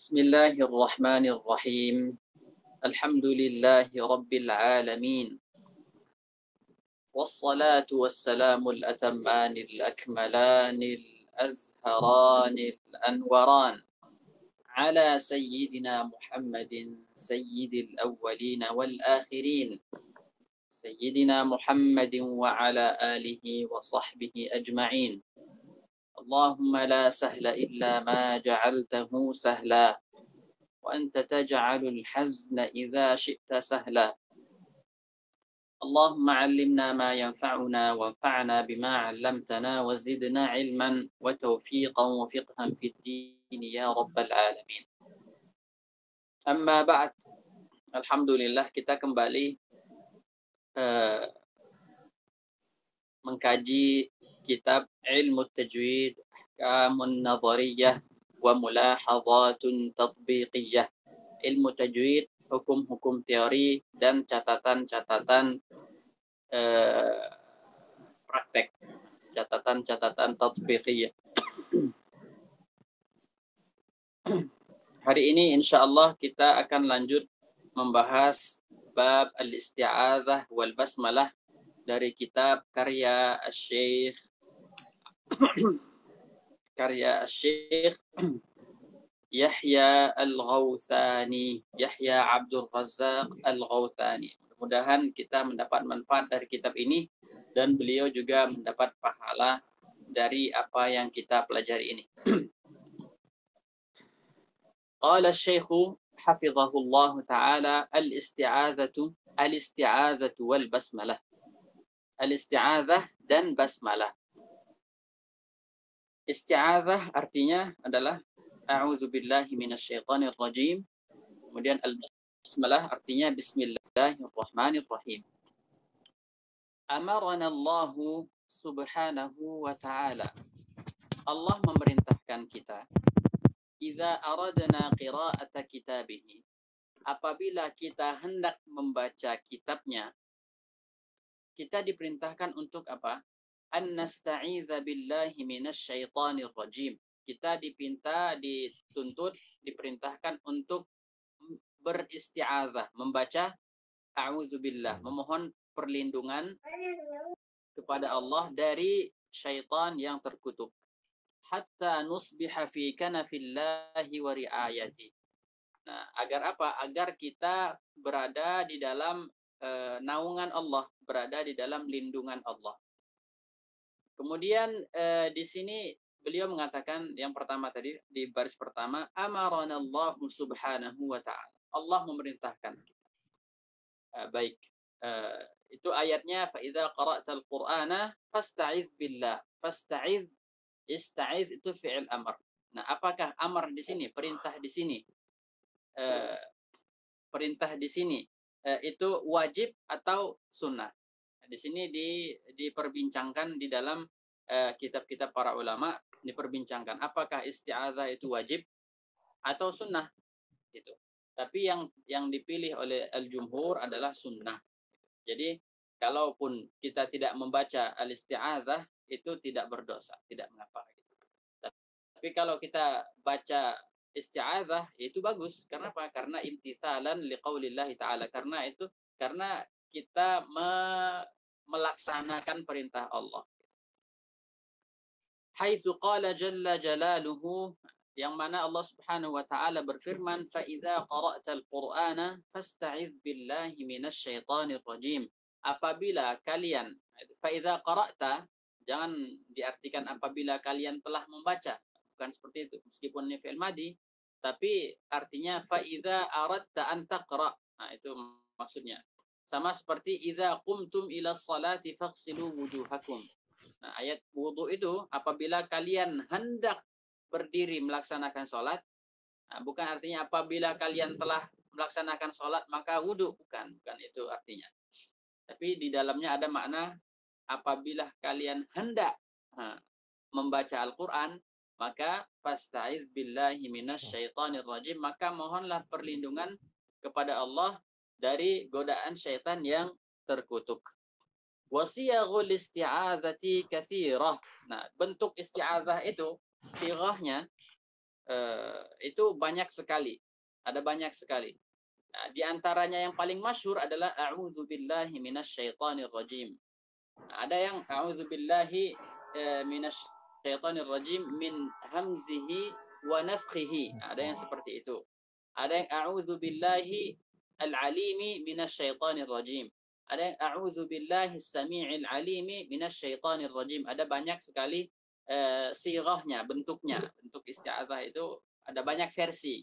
بسم الله الرحمن الرحيم. الحمد لله رب العالمين، والصلاة والسلام الأتمان الأكملان الأزهران الأنوران على سيدنا محمد سيد الأولين والآخرين، سيدنا محمد وعلى آله وصحبه أجمعين. اللهم لا سهل إلا ما جعلته سهلا، وأنت تجعل الحزن إذا شئت سهلا. اللهم علمنا ما ينفعنا وانفعنا بما علمتنا وزدنا علما وتوفيقا وفقها في الدين يا رب العالمين. أما بعد، Alhamdulillah kita kembali mengkaji kitab Ilmu Tajwid, Ahkamun Nazariyah wa Mulahadhatun Tatbiqiyah. Ilmu Tajwid, hukum-hukum teori dan catatan-catatan praktek, catatan-catatan tatbiqiyah. Hari ini insyaallah kita akan lanjut membahas bab al-isti'adzah wal basmalah dari kitab karya Syekh Yahya Al-Ghawthani, Yahya Abdul Razzaq Al-Ghawthani. Mudah-mudahan kita mendapat manfaat dari kitab ini dan beliau juga mendapat pahala dari apa yang kita pelajari ini. Qala Syekh hafizahullah ta'ala al-isti'adzatu wal basmalah. Al-isti'adzah dan basmalah. Isti'adzah artinya adalah a'udzubillahi minasyaitonir rajim. Kemudian al-basmalah artinya bismillahirrahmanirrahim. Amarana Allah subhanahu wa ta'ala. Allah memerintahkan kita, idza aradna qira'ata kitabihi, apabila kita hendak membaca kitabnya, kita diperintahkan untuk apa? An nasta'idza billahi minasyaitonir rajim. Kita dituntut, diperintahkan untuk beristi'adzah, membaca a'udzubillah, memohon perlindungan kepada Allah dari syaitan yang terkutuk. Hatta nusbiha fi kanafillahi wa ri'ayati. Nah, agar apa? Agar kita berada di dalam naungan Allah, berada di dalam lindungan Allah. Kemudian di sini beliau mengatakan yang pertama tadi di baris pertama, amaranallahu subhanahu wa ta'ala. Allah memerintahkan kita. Baik. Itu ayatnya, fa idza qara'tal qur'ana fasta'iz billah. Fasta'iz, ista'iz itu fi'il amr. Nah, apakah amr di sini, perintah di sini? Perintah di sini itu wajib atau sunnah? Di sini diperbincangkan di dalam kitab-kitab para ulama, diperbincangkan apakah isti'adzah itu wajib atau sunnah gitu. Tapi yang dipilih oleh al-jumhur adalah sunnah. Jadi kalaupun kita tidak membaca al-isti'adzah itu tidak berdosa, tidak mengapa gitu. Tapi kalau kita baca isti'adzah itu bagus. Karena apa? Karena imtithalan liqaulillahi ta'ala. Karena kita melaksanakan perintah Allah. Haitsu qala jalla jalaluhu, yang mana Allah Subhanahu wa taala berfirman, fa idza qara'tal qur'ana fasta'iz billahi minasyaitonir rajim. Apabila kalian, fa idza qara'ta jangan diartikan apabila kalian telah membaca, bukan seperti itu, meskipun ini fi'il madhi, tapi artinya fa idza aradta an taqra. Nah, itu maksudnya. Sama seperti idza qumtum ila sholati faghsilu wujuhakum. Nah, ayat wudu itu apabila kalian hendak berdiri melaksanakan sholat. Nah, bukan artinya apabila kalian telah melaksanakan sholat maka wudu, bukan itu artinya. Tapi di dalamnya ada makna apabila kalian hendak membaca Al-Qur'an, maka fasta'iz billahi minasyaitonir rajim, maka mohonlah perlindungan kepada Allah dari godaan syaitan yang terkutuk. Wasiyaghul isti'adzati katsirah. Nah, bentuk isti'adzah itu sirahnya Itu banyak sekali. Ada banyak sekali. Nah, di antaranya yang paling masyhur adalah a'udzubillahi minasyaitonir rajim. Nah, ada yang a'udzubillahi minasyaitonir rajim min hamzihi wa nafthihi. Nah, ada yang seperti itu. Ada yang a'udzubillahi al-alimi minasyaitonir rajim. Ada yang a'udzubillahi as-sami'il alimi minasyaitonir rajim. Ada banyak sekali sirahnya, bentuknya. Bentuk isti'adzah itu ada banyak versi.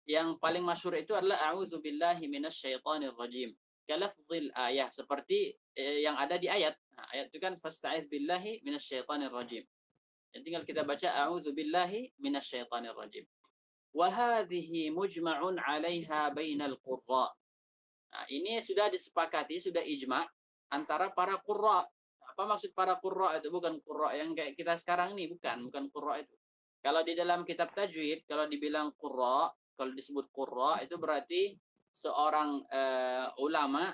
Yang paling masyhur itu adalah a'udzubillahi minasyaitonir rajim. Kalafdzil ayah, seperti yang ada di ayat. Nah, ayat itu kan fasta'iz billahi minasyaitonir rajim. Jadi tinggal kita baca a'udzubillahi minasyaitonir rajim. Wa hadhihi mujma'un 'alaiha bainal qurra. Nah, ini sudah disepakati, sudah ijma' antara para qurra. Apa maksud para qurra itu? Bukan qurra yang kayak kita sekarang ini, bukan qurra itu. Kalau di dalam kitab tajwid, kalau dibilang qurra, kalau disebut qurra itu berarti seorang ulama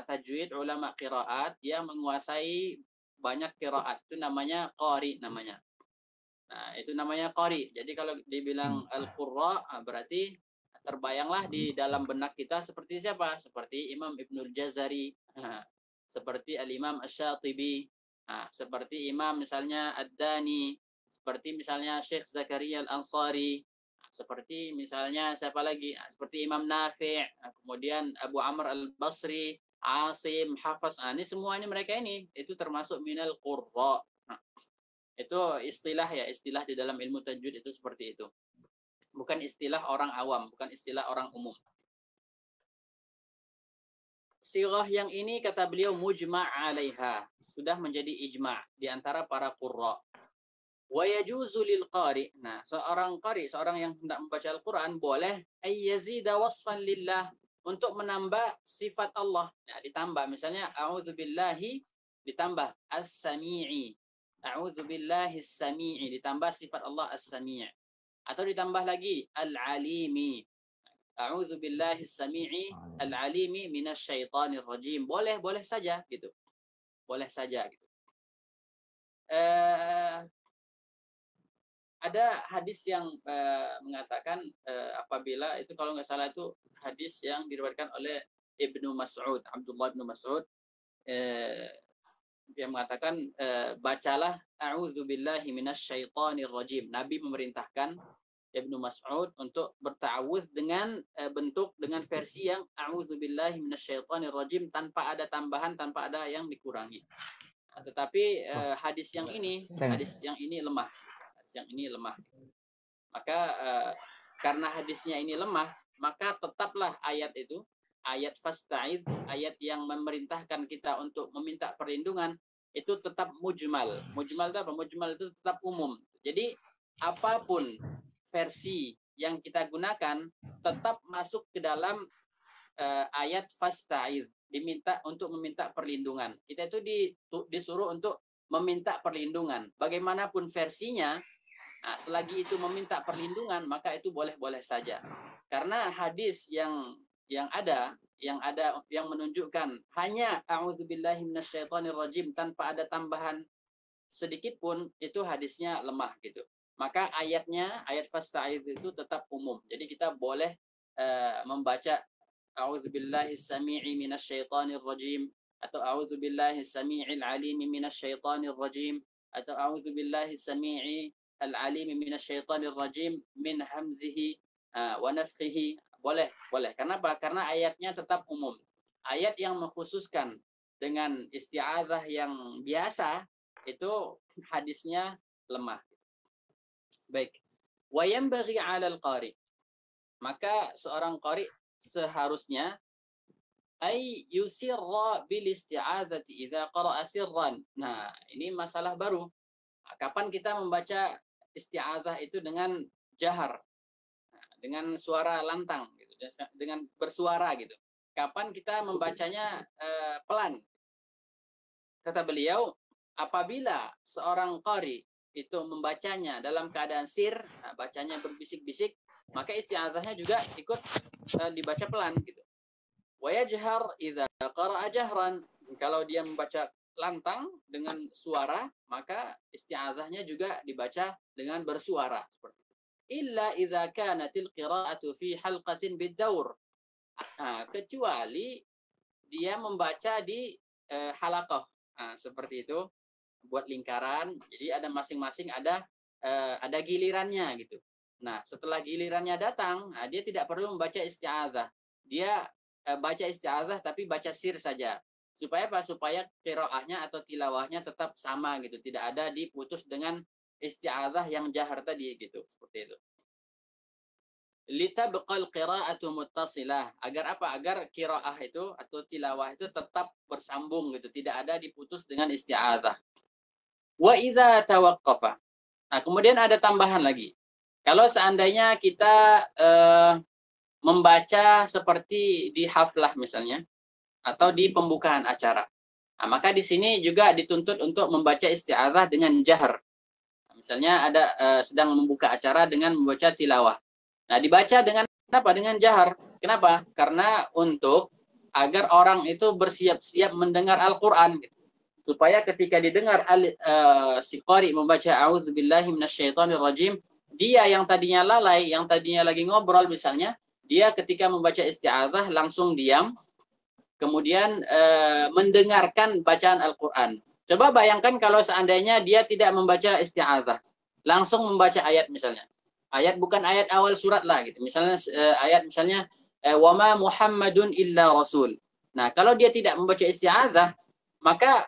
tajwid, ulama qiraat yang menguasai banyak qiraat. Itu namanya qari namanya. Nah, itu namanya qari. Jadi kalau dibilang al-qurra berarti terbayanglah di dalam benak kita seperti siapa? Seperti Imam Ibnul Jazari, seperti Al-Imam Asy-Syatibi, seperti Imam misalnya Ad-Dani, seperti misalnya Syekh Zakaria Al-Ansari, seperti misalnya siapa lagi? Seperti Imam Nafi', kemudian Abu Amr Al-Basri, Asim, Hafaz. Ini semua ini mereka ini itu termasuk minal qurra. Itu istilah ya, istilah di dalam ilmu tajwid itu seperti itu. Bukan istilah orang awam, bukan istilah orang umum. Sirah yang ini kata beliau mujma' 'alaiha, sudah menjadi ijma' di antara para qurra. Wa yajuzu lil qari. Nah, seorang qari, seorang yang hendak membaca Al-Qur'an boleh ayyazida wasfan lillah, untuk menambah sifat Allah. Nah, ditambah misalnya a'udzubillahi ditambah as-sami'i. A'udzubillahi as-sami'i ditambah sifat Allah as-sami'. Atau ditambah lagi al-alimi. A'udzubillahi as-sami'i al-alimi minasyaitonir rajim. Boleh saja gitu. Boleh saja gitu. Ada hadis yang mengatakan apabila itu kalau nggak salah itu hadis yang diriwayatkan oleh Ibnu Mas'ud, Abdullah bin Mas'ud, dia mengatakan bacalah a'udzubillahi minasyaitonir rajim. Nabi memerintahkan Ibnu Mas'ud untuk berta'awudz dengan dengan versi yang a'udzubillahi minasyaitonir rajim, tanpa ada tambahan, tanpa ada yang dikurangi. Tetapi hadis yang ini lemah. Yang ini lemah. Maka karena hadisnya ini lemah, maka tetaplah ayat itu, ayat fasta'id, ayat yang memerintahkan kita untuk meminta perlindungan, itu tetap mujmal. Mujmal itu apa? Mujmal itu tetap umum. Jadi apapun versi yang kita gunakan tetap masuk ke dalam ayat fasta'id, diminta untuk meminta perlindungan. Kita itu disuruh untuk meminta perlindungan. Bagaimanapun versinya, selagi itu meminta perlindungan, maka itu boleh-boleh saja. Karena hadis yang menunjukkan hanya a'udzubillahi minasyaitonir rajim tanpa ada tambahan sedikit pun, itu hadisnya lemah gitu. Maka ayat fasta'idz itu tetap umum. Jadi kita boleh membaca a'udzubillahi sami'i minasyaitonir rajim, atau a'udzubillahi sami'il alimi minasyaitonir rajim, atau a'udzubillahi sami'i al-alimi minasyaitonir rajim min hamzihi wa nafthihi. Boleh. Kenapa? Karena ayatnya tetap umum. Ayat yang mengkhususkan dengan isti'adzah yang biasa itu hadisnya lemah. Baik. Wa yanbaghi 'alal qari. Maka seorang qari seharusnya ay yusirra bil isti'adzati idza qara'a sirran. Nah, ini masalah baru. Kapan kita membaca isti'adzah itu dengan jahar, dengan suara lantang, gitu, dengan bersuara gitu. Kapan kita membacanya pelan? Kata beliau, apabila seorang qari itu membacanya dalam keadaan sir, bacanya berbisik-bisik, maka isti'adzahnya juga ikut dibaca pelan gitu. Wa yajhar idza qara'a jahran. Kalau dia membaca lantang dengan suara, maka isti'adzahnya juga dibaca dengan bersuara seperti itu. Illa idza kanatil qira'atu fi halqatin bid-daur. Kecuali dia membaca di halaqah. Seperti itu, buat lingkaran. Jadi ada masing-masing ada gilirannya gitu. Nah, setelah gilirannya datang, dia tidak perlu membaca isti'adzah. Dia baca isti'adzah tapi baca sir saja. Supaya apa? Supaya qiraahnya atau tilawahnya tetap sama gitu, tidak ada diputus dengan isti'adzah yang jahar tadi gitu, seperti itu. Litabqal qira'atu muttasilah. Agar apa? Agar qiraah itu atau tilawah itu tetap bersambung gitu, tidak ada diputus dengan isti'adzah. Wa iza tawaqqafa. Nah, kemudian ada tambahan lagi. Kalau seandainya kita membaca seperti di haflah misalnya, atau di pembukaan acara. Nah, maka di sini juga dituntut untuk membaca isti'adzah dengan jahar. Nah, misalnya ada sedang membuka acara dengan membaca tilawah. Nah, dibaca dengan apa? Dengan jahar. Kenapa? Karena untuk agar orang itu bersiap-siap mendengar Al-Quran. Gitu. Supaya ketika didengar si qari membaca a'udzubillahi minasyaitonirrajim, dia yang tadinya lalai, yang tadinya lagi ngobrol misalnya, dia ketika membaca isti'adzah langsung diam, kemudian mendengarkan bacaan Al-Quran. Coba bayangkan kalau seandainya dia tidak membaca isti'adzah, langsung membaca ayat misalnya. Ayat bukan ayat awal surat lah gitu. Misalnya ayat misalnya wama Muhammadun illa rasul. Nah, kalau dia tidak membaca isti'adzah, maka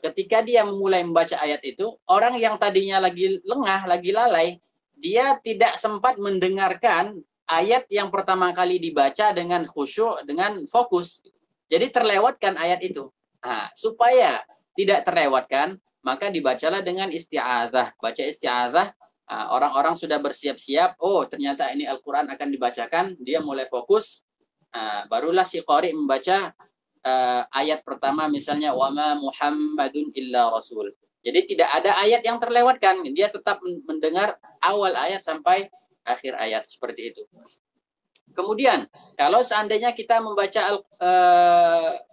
ketika dia memulai membaca ayat itu, orang yang tadinya lagi lengah, lagi lalai, dia tidak sempat mendengarkan ayat yang pertama kali dibaca dengan khusyuk, dengan fokus. Jadi terlewatkan ayat itu. Nah, supaya tidak terlewatkan, maka dibacalah dengan isti'adzah. Baca isti'adzah, orang-orang sudah bersiap-siap, oh ternyata ini Al-Quran akan dibacakan, dia mulai fokus, barulah si qari membaca ayat pertama misalnya, wama Muhammadun illa rasul. Jadi tidak ada ayat yang terlewatkan, dia tetap mendengar awal ayat sampai akhir ayat, seperti itu. Kemudian, kalau seandainya kita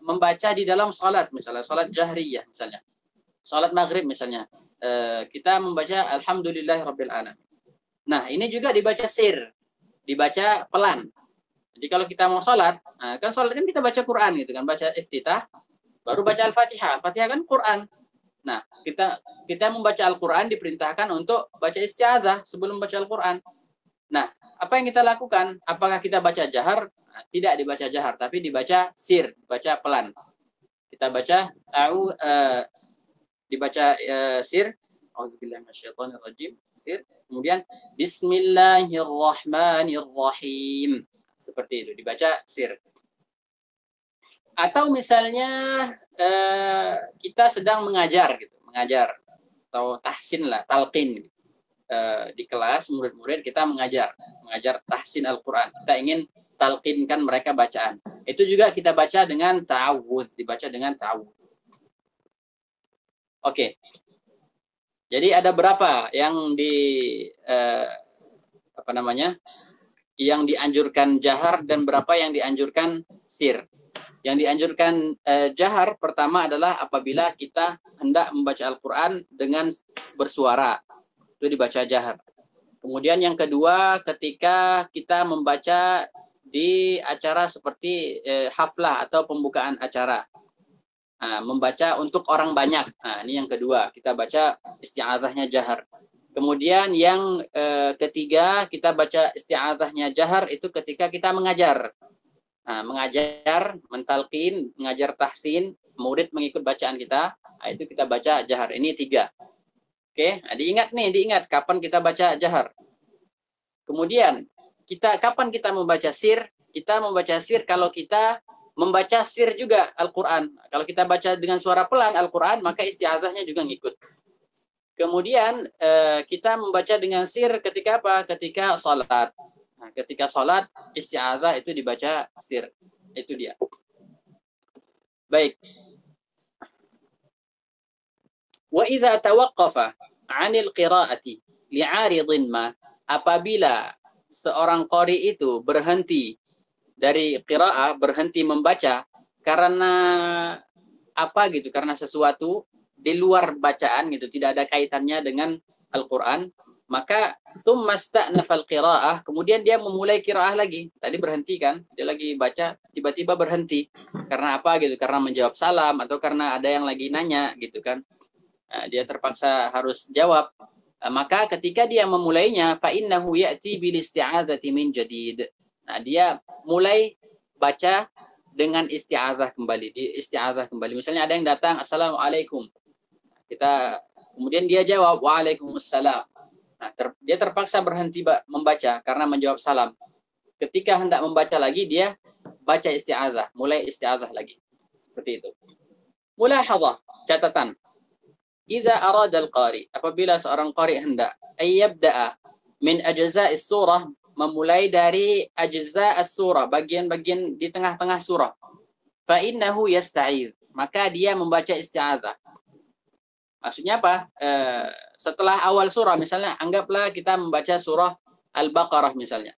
membaca di dalam salat, misalnya salat jahriyah, misalnya salat maghrib misalnya, kita membaca alhamdulillahirabbil alamin. Nah, ini juga dibaca sir, dibaca pelan. Jadi kalau kita mau salat, kan salat kan kita baca Quran gitu kan, baca iftitah, baru baca Al-Fatihah. Al-Fatihah kan Quran. Nah, kita membaca Al-Quran diperintahkan untuk baca isti'adzah sebelum baca Al-Quran. Nah, apa yang kita lakukan? Apakah kita baca jahar? Nah, tidak dibaca jahar, tapi dibaca sir, dibaca pelan. Kita baca dibaca sir, auzubillahi minasyaitonirrajim, sir. Kemudian bismillahirrahmanirrahim. Seperti itu, dibaca sir. Atau misalnya kita sedang mengajar gitu, mengajar atau tahsin lah, talqin gitu. Di kelas murid-murid kita mengajar tahsin Al-Quran. Kita ingin talqinkan mereka bacaan. Itu juga kita baca dengan ta'awudz, dibaca dengan ta'awudz. Oke. Jadi ada berapa yang yang dianjurkan jahar dan berapa yang dianjurkan sir. Yang dianjurkan jahar pertama adalah apabila kita hendak membaca Al-Quran dengan bersuara. Itu dibaca jahar. Kemudian yang kedua, ketika kita membaca di acara seperti haflah atau pembukaan acara. Membaca untuk orang banyak. Ini yang kedua, kita baca isti'adzahnya jahar. Kemudian yang ketiga, kita baca isti'adzahnya jahar itu ketika kita mengajar. Mengajar, mentalqin, mengajar tahsin, murid mengikut bacaan kita, itu kita baca jahar. Ini 3. Oke, diingat kapan kita baca jahar. Kemudian kapan kita membaca sir? Kita membaca sir kalau kita membaca sir juga Al-Quran. Kalau kita baca dengan suara pelan Al-Quran, maka isti'adzahnya juga ngikut. Kemudian kita membaca dengan sir ketika apa? Ketika salat. Nah, ketika salat isti'adzah itu dibaca sir. Itu dia. Baik. Wa idza tawaqqafa 'anil qira'ati li'aridin ma, apabila seorang qari itu berhenti dari qiraah, berhenti membaca karena apa gitu, karena sesuatu di luar bacaan gitu, tidak ada kaitannya dengan Al-Quran, maka tsumma sta'nafal qiraah, kemudian dia memulai qiraah lagi. Tadi berhenti kan, dia lagi baca, tiba-tiba berhenti. Karena apa gitu? Karena menjawab salam atau karena ada yang lagi nanya gitu kan. Nah, dia terpaksa harus jawab. Maka ketika dia memulainya, fa innahu ya'ti bil isti'adzati min jadid. Nah, dia mulai baca dengan isti'adzah kembali, di isti'adzah kembali. Misalnya ada yang datang, assalamualaikum. Kemudian dia jawab waalaikumsalam. Nah, dia terpaksa berhenti membaca karena menjawab salam. Ketika hendak membaca lagi, dia baca isti'adzah, mulai isti'adzah lagi. Seperti itu. Mulahadzah, catatan. Iza aradal qari, apabila seorang qari hendak ayyabda'a min ajza'is surah, memulai dari ajza'as surah, bagian-bagian di tengah-tengah surah. Fa innahu yasta'idz, maka dia membaca isti'adzah. Maksudnya apa? Setelah awal surah, misalnya anggaplah kita membaca surah Al-Baqarah misalnya.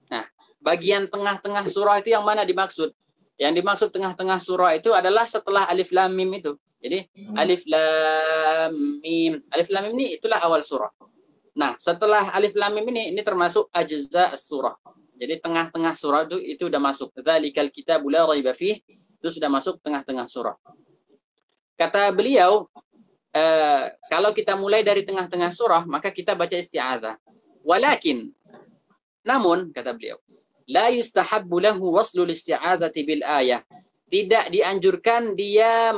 Nah, bagian tengah-tengah surah itu yang mana dimaksud? Yang dimaksud tengah-tengah surah itu adalah setelah Alif Lam Mim itu. Jadi Alif Lam Mim. Alif Lam Mim ini itulah awal surah. Nah, setelah Alif Lam Mim ini termasuk ajza surah. Jadi tengah-tengah surah itu sudah masuk. Dzalikal kitabul la raiba fih, itu sudah masuk tengah-tengah surah. Kata beliau, kalau kita mulai dari tengah-tengah surah, maka kita baca isti'adzah. Walakin, namun, kata beliau, la yustahabbu lahu waslul isti'adzati bil ayah. Tidak dianjurkan dia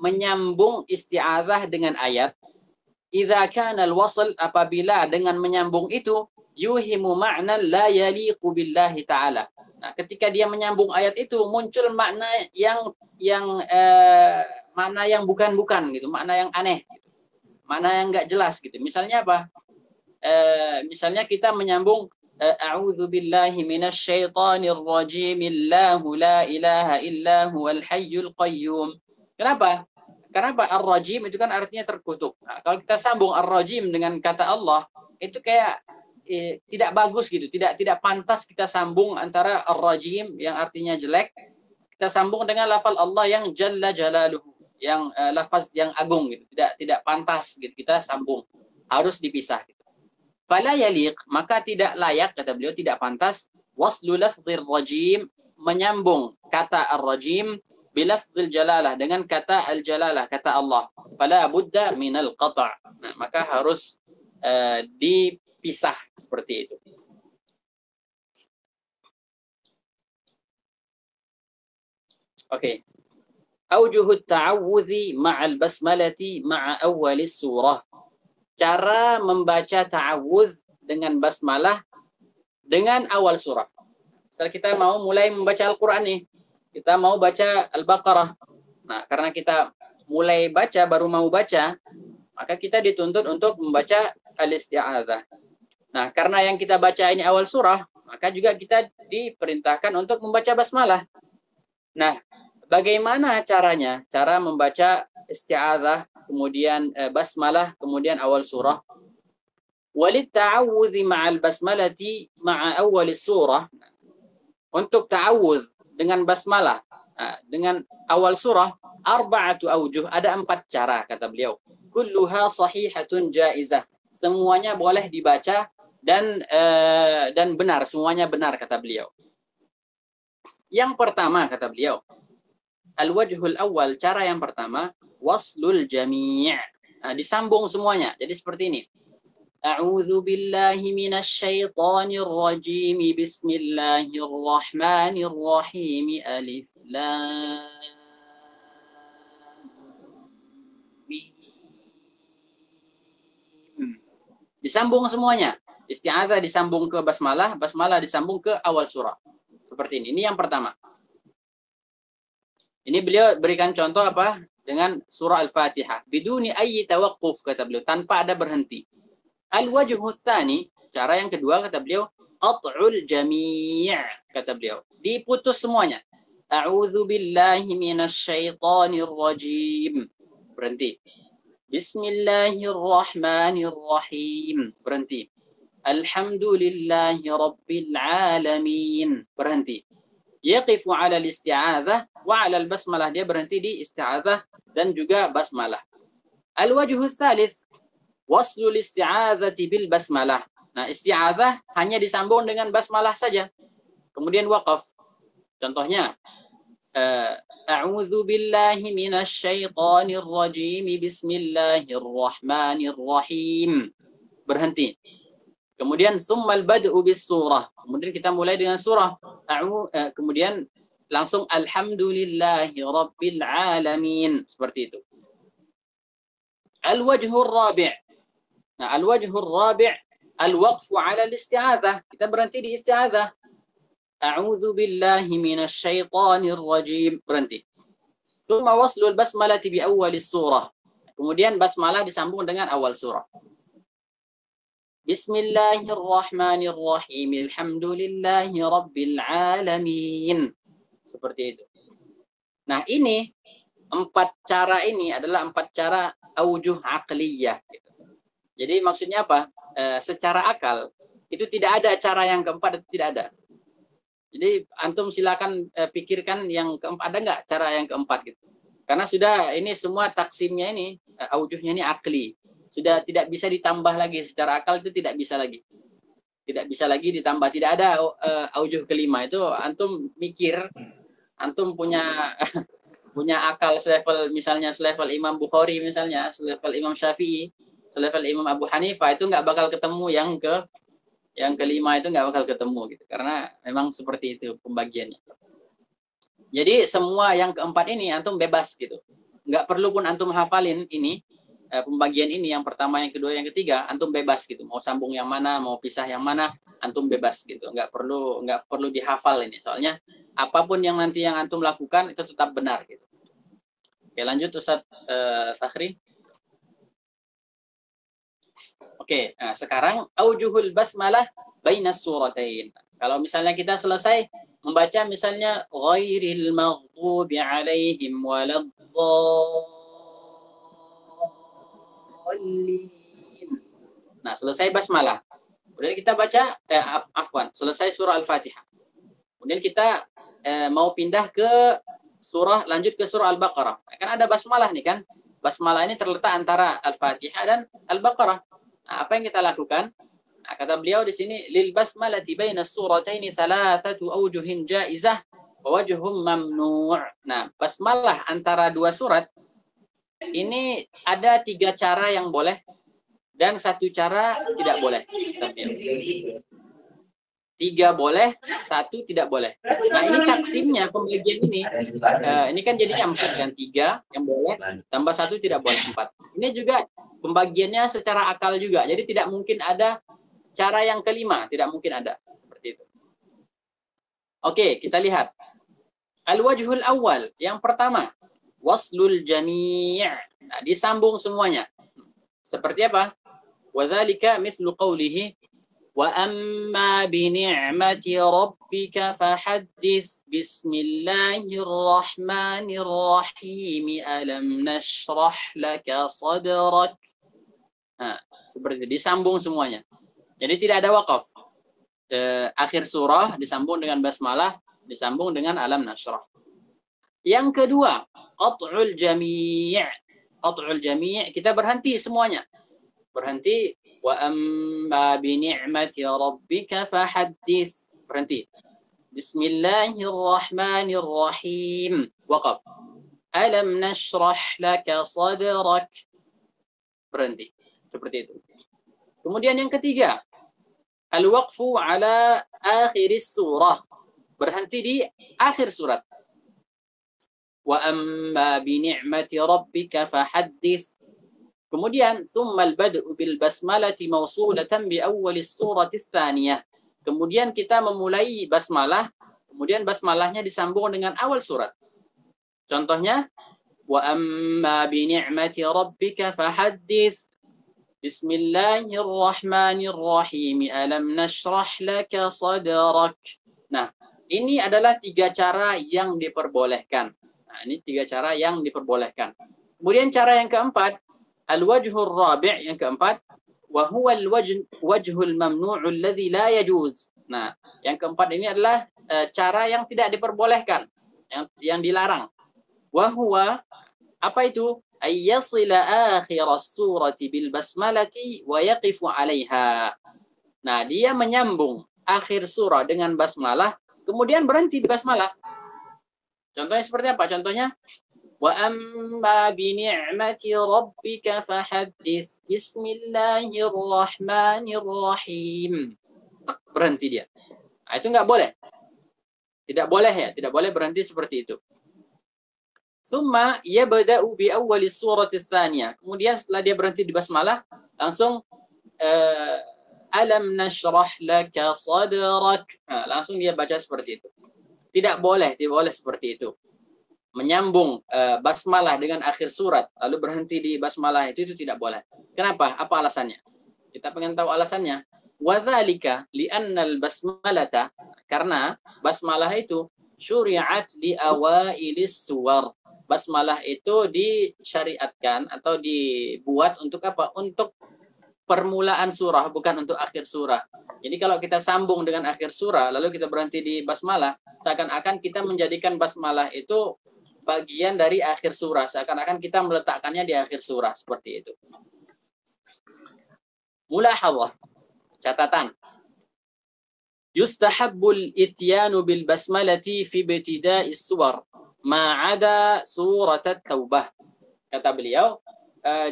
menyambung isti'adzah dengan ayat. Idza kana al-wasl, apabila dengan menyambung itu yuhimu ma'na la yaliqu billahi ta'ala. Nah, ketika dia menyambung ayat itu muncul makna makna yang bukan-bukan gitu, makna yang aneh, gitu. Makna yang enggak jelas gitu. Misalnya apa? Misalnya kita menyambung a'udzu billahi minasy syaithanir rajim, Allahu la ilaha illa huwal hayyul qayyum. Kenapa? Karena apa? Ar-rajim itu kan artinya terkutuk. Nah, kalau kita sambung ar-rajim dengan kata Allah, itu kayak tidak bagus gitu, tidak pantas kita sambung antara ar-rajim yang artinya jelek, kita sambung dengan lafal Allah yang jalla jalaluhu, yang lafaz yang agung gitu, tidak pantas gitu kita sambung, harus dipisah gitu. Fala yaliq, maka tidak layak, kata beliau, tidak pantas waslu lafzir rajim, menyambung kata ar-rajim bilafzil jalalah, dengan kata al-jalalah, kata Allah. Fala budda minal qata'. Nah, maka harus dipisah seperti itu. Oke. Aujuhut ta'awudzi ma'al basmalati ma'a awwalis surah. Cara membaca ta'awudz dengan basmalah dengan awal surah. Misal kita mau mulai membaca Al-Quran nih, kita mau baca Al-Baqarah. Nah, karena kita mulai baca, baru mau baca, maka kita dituntut untuk membaca al-isti'adzah. Nah, karena yang kita baca ini awal surah, maka juga kita diperintahkan untuk membaca basmalah. Nah, bagaimana caranya? Cara membaca isti'adzah, kemudian basmalah, kemudian awal surah. Walit ta'awudzi ma'al basmalati ma'a awal surah. Untuk ta'awudz dengan basmalah, dengan awal surah, arba'atu aujuh, ada 4 cara, kata beliau. Kulluha sahihatun jaizah. Semuanya boleh dibaca dan benar, semuanya benar, kata beliau. Yang pertama, kata beliau, al-wajhul awal, cara yang pertama, waslul jami'. Nah, disambung semuanya. Jadi seperti ini. A'udzu billahi minasy syaithanir rajim. Bismillahirrahmanirrahim. Alif lam mim. Disambung semuanya. Isti'adzah disambung ke basmalah, basmalah disambung ke awal surah. Seperti ini. Ini yang pertama. Ini beliau berikan contoh apa? Dengan surah Al-Fatihah. Biduni ayyi tawaqquf, kata beliau, tanpa ada berhenti. Al-wajhu tsani, cara yang kedua, kata beliau, qat'ul jami', kata beliau, diputus semuanya. A'udzu billahi minasy syaithanir rajim. Berhenti. Bismillahirrahmanirrahim. Berhenti. Alhamdulillahi rabbil alamin. Berhenti. yaqifu 'ala al-isti'adzah wa 'ala al-basmalah, dia berhenti di isti'adzah dan juga basmalah. Al-wajhu tsalits waslul isti'adzati bil basmalah. Nah, isti'adzah hanya disambung dengan basmalah saja. Kemudian waqaf. Contohnya, a'udzu billahi minasy syaithanir rajim. Bismillahirrahmanirrahim. Berhenti. Kemudian summal bad'u bis surah. Kemudian kita mulai dengan surah. Kemudian langsung alhamdulillahi rabbil alamin. Seperti itu. Al-wajhur rabi'. Nah, al-wajhur rabi' al-waqfu 'ala al-isti'adzah. Kita berhenti di isti'adzah. A'udzu billahi minasy syaithanir rajim. Berhenti. Tsumma waslul basmalati bi awwalis surah. Kemudian basmalah disambung dengan awal surah. Bismillahirrahmanirrahim. Alhamdulillahi rabbil alamin. Seperti itu. Nah, ini 4 cara ini adalah 4 cara aujuh aqliyah. Jadi maksudnya apa? Secara akal itu tidak ada cara yang keempat, itu tidak ada. Jadi antum silakan pikirkan yang keempat, ada nggak cara yang keempat gitu. Karena sudah ini semua taksimnya ini aujuhnya ini akli. Sudah tidak bisa ditambah lagi, secara akal itu tidak bisa lagi. Tidak bisa lagi ditambah, tidak ada aujuh kelima. Itu antum mikir, antum punya punya akal selevel, misalnya selevel Imam Bukhari, misalnya selevel Imam Syafi'i, selevel Imam Abu Hanifah, itu nggak bakal ketemu yang kelima, itu nggak bakal ketemu gitu, karena memang seperti itu pembagiannya. Jadi semua yang keempat ini antum bebas gitu, nggak perlu pun antum hafalin ini pembagian ini, yang pertama, yang kedua, yang ketiga, antum bebas gitu, mau sambung yang mana, mau pisah yang mana, antum bebas gitu, nggak perlu dihafal ini, soalnya apapun yang nanti yang antum lakukan itu tetap benar gitu. Oke, lanjut Ustaz Fakhri. Oke, nah sekarang aujuhul basmalah bainas suratain. Kalau misalnya kita selesai membaca misalnya ghairil maghdubi alaihim waladdallin. Nah, selesai basmalah. Kemudian kita baca selesai surah Al-Fatihah. Kemudian kita mau pindah ke lanjut ke surah Al-Baqarah. Kan ada basmalah nih kan. Basmalah ini terletak antara Al-Fatihah dan Al-Baqarah. Nah, apa yang kita lakukan? Nah, kata beliau di sini, lil basmalati bainas surataini salasatu aujuhin jaizah wa wajhum mamnu'. Nah, basmalah antara dua surat ini ada 3 cara yang boleh dan 1 cara tidak boleh. 3 boleh, 1 tidak boleh. Nah, ini taksimnya pembagian ini kan jadinya 4 kan, 3 yang boleh tambah 1 tidak boleh, 4. Ini juga pembagiannya secara akal juga. Jadi tidak mungkin ada cara yang kelima, tidak mungkin ada seperti itu. Oke, kita lihat. Al-wajhul awal, yang pertama, waslul jami'. Nah, disambung semuanya. Seperti apa? Wadzalika mislu qawlihi wa amma bi ni'mati rabbika fahaddits bismillahirrahmanirrahim alam nashrah laka sadrak. Nah, seperti itu, disambung semuanya. Jadi tidak ada waqaf. Akhir surah disambung dengan basmalah, disambung dengan alam nashrah. Yang kedua, qat'ul jami'. Qat'ul jami' kita berhenti semuanya. Berhenti. Wa amma bi ni'mati rabbika fahaddits. Berhenti. Bismillahirrahmanirrahim. Waqaf. Alam nashrah laka sadrak. Berhenti. Seperti itu. Kemudian yang ketiga, al-waqfu ala akhiris surah. Berhenti di akhir surat. Wa amma bi ni'mati rabbika fahaddits. Kemudian summal bad'u bil basmalati mawsulatan bi awwalis surati tsaniyah. Kemudian kita memulai basmalah, kemudian basmalahnya disambung dengan awal surat. Contohnya, wa amma bi ni'mati rabbika fahaddits. Bismillahirrahmanirrahim. Alam nashrah laka sadrak. Nah, ini adalah 3 cara yang diperbolehkan. Nah, ini 3 cara yang diperbolehkan. Kemudian cara yang keempat, al-wajhur rabi', yang keempat, wa huwa al-wajhul mamnu'u alladhi la yajuz Nah, yang keempat ini adalah cara yang tidak diperbolehkan, yang dilarang. Wa huwa, apa itu? Ayyasila akhir surati bil basmalati wa yaqifu 'alaiha. Nah, dia menyambung akhir surah dengan basmalah, kemudian berhenti di basmalah. Contohnya seperti apa? Contohnya, wa amma bi ni'mati rabbika fahaddits bismillahirrahmanirrahim. Berhenti dia. Nah, itu nggak boleh. Tidak boleh ya, tidak boleh berhenti seperti itu. Summa yabda'u bi awwali surati tsaniyah. Kemudian setelah dia berhenti di basmalah, langsung alam nashrah laka sadrak. Nah, langsung dia baca seperti itu. Tidak boleh seperti itu. Menyambung basmalah dengan akhir surat lalu berhenti di basmalah itu tidak boleh. Kenapa? Apa alasannya? Kita pengen tahu alasannya. Wa dzalika li'annal basmalata, karena basmalah itu syuri'at li awailis suwar. Basmalah itu disyariatkan atau dibuat untuk apa? Untuk permulaan surah, bukan untuk akhir surah. Jadi kalau kita sambung dengan akhir surah, lalu kita berhenti di basmalah, seakan-akan kita menjadikan basmalah itu bagian dari akhir surah. Seakan-akan kita meletakkannya di akhir surah, seperti itu. Mulahadhah, catatan. Yustahabbul ityanu bil basmalati fi ibtida'is suwar ma'ada surat at-taubah. Kata beliau,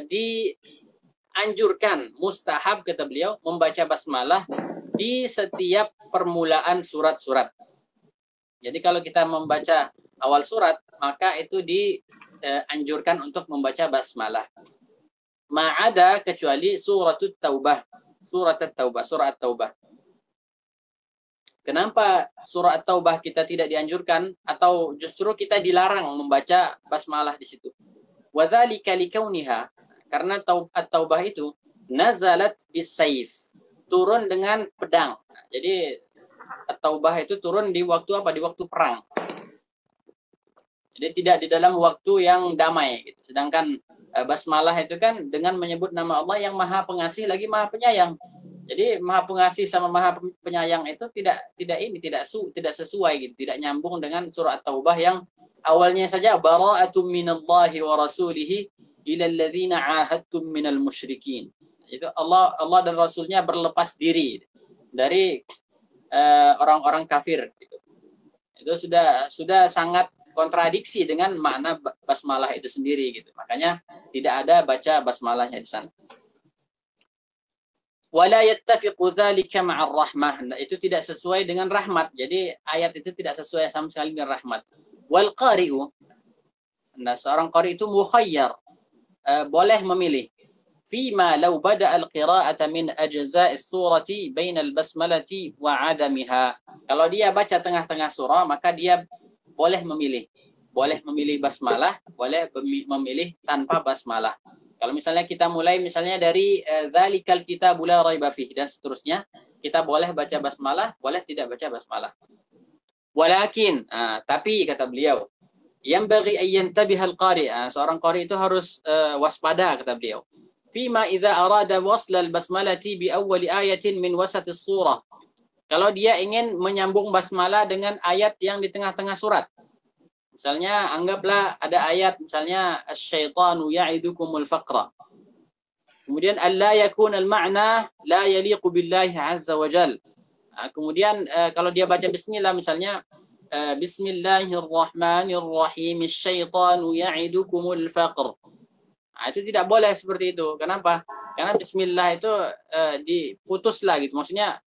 dianjurkan, mustahab kata beliau, membaca basmalah di setiap permulaan surat-surat. Jadi kalau kita membaca awal surat, maka itu dianjurkan untuk membaca basmalah. Ma'ada, kecuali surat at-taubah. Surat at-taubah, surah at-taubah. Kenapa surah At-Taubah kita tidak dianjurkan atau justru kita dilarang membaca basmalah di situ? Wa dzalika likauniha, karena At-Taubah itu nazalat bis-saif, turun dengan pedang. Jadi At-Taubah itu turun di waktu apa? Di waktu perang. Jadi tidak di dalam waktu yang damai gitu. Sedangkan basmalah itu kan dengan menyebut nama Allah yang Maha Pengasih lagi Maha Penyayang. Jadi Maha Pengasih sama Maha Penyayang itu tidak sesuai gitu, tidak nyambung dengan surah At-Taubah yang awalnya saja bara'atum minallahi wa rasulihi ila alladzina 'ahadtum minal musyrikin. Itu Allah dan Rasulnya berlepas diri dari orang-orang kafir gitu. Itu sudah sangat kontradiksi dengan makna basmalah itu sendiri gitu. Makanya tidak ada baca basmalahnya di sana. Wala yattafiqu dzalika ma'ar rahmah. Itu tidak sesuai dengan rahmat. Jadi ayat itu tidak sesuai sama sekali dengan rahmat. Wal qari'u. Nah, seorang qari itu mukhayyar. Boleh memilih. Fima law bada'a al-qira'ata min ajza'is surati bainal basmalati wa 'adamiha. Kalau dia baca tengah-tengah surah, maka dia boleh memilih. Boleh memilih basmalah, boleh memilih tanpa basmalah. Kalau misalnya kita mulai misalnya dari dzalikal kitabul la raiba fih dan seterusnya, kita boleh baca basmalah, boleh tidak baca basmalah. Walakin, tapi kata beliau, yang bagi ayyantabihal qari, seorang qari itu harus waspada kata beliau. Fima idza arada wasla al-basmalati bi awwali ayatin min wasatis surah. Kalau dia ingin menyambung basmalah dengan ayat yang di tengah-tengah surat. Misalnya anggaplah ada ayat misalnya asy-syaitanu ya'idukumul faqra. Kemudian alla yakuna al-ma'na la yaliqu billahi 'azza wa jal. Kemudian kalau dia baca bismillah misalnya bismillahirrahmanirrahim asy-syaitanu ya'idukumul faqr. Itu tidak boleh seperti itu. Kenapa? Karena bismillah itu diputuslah gitu. Maksudnya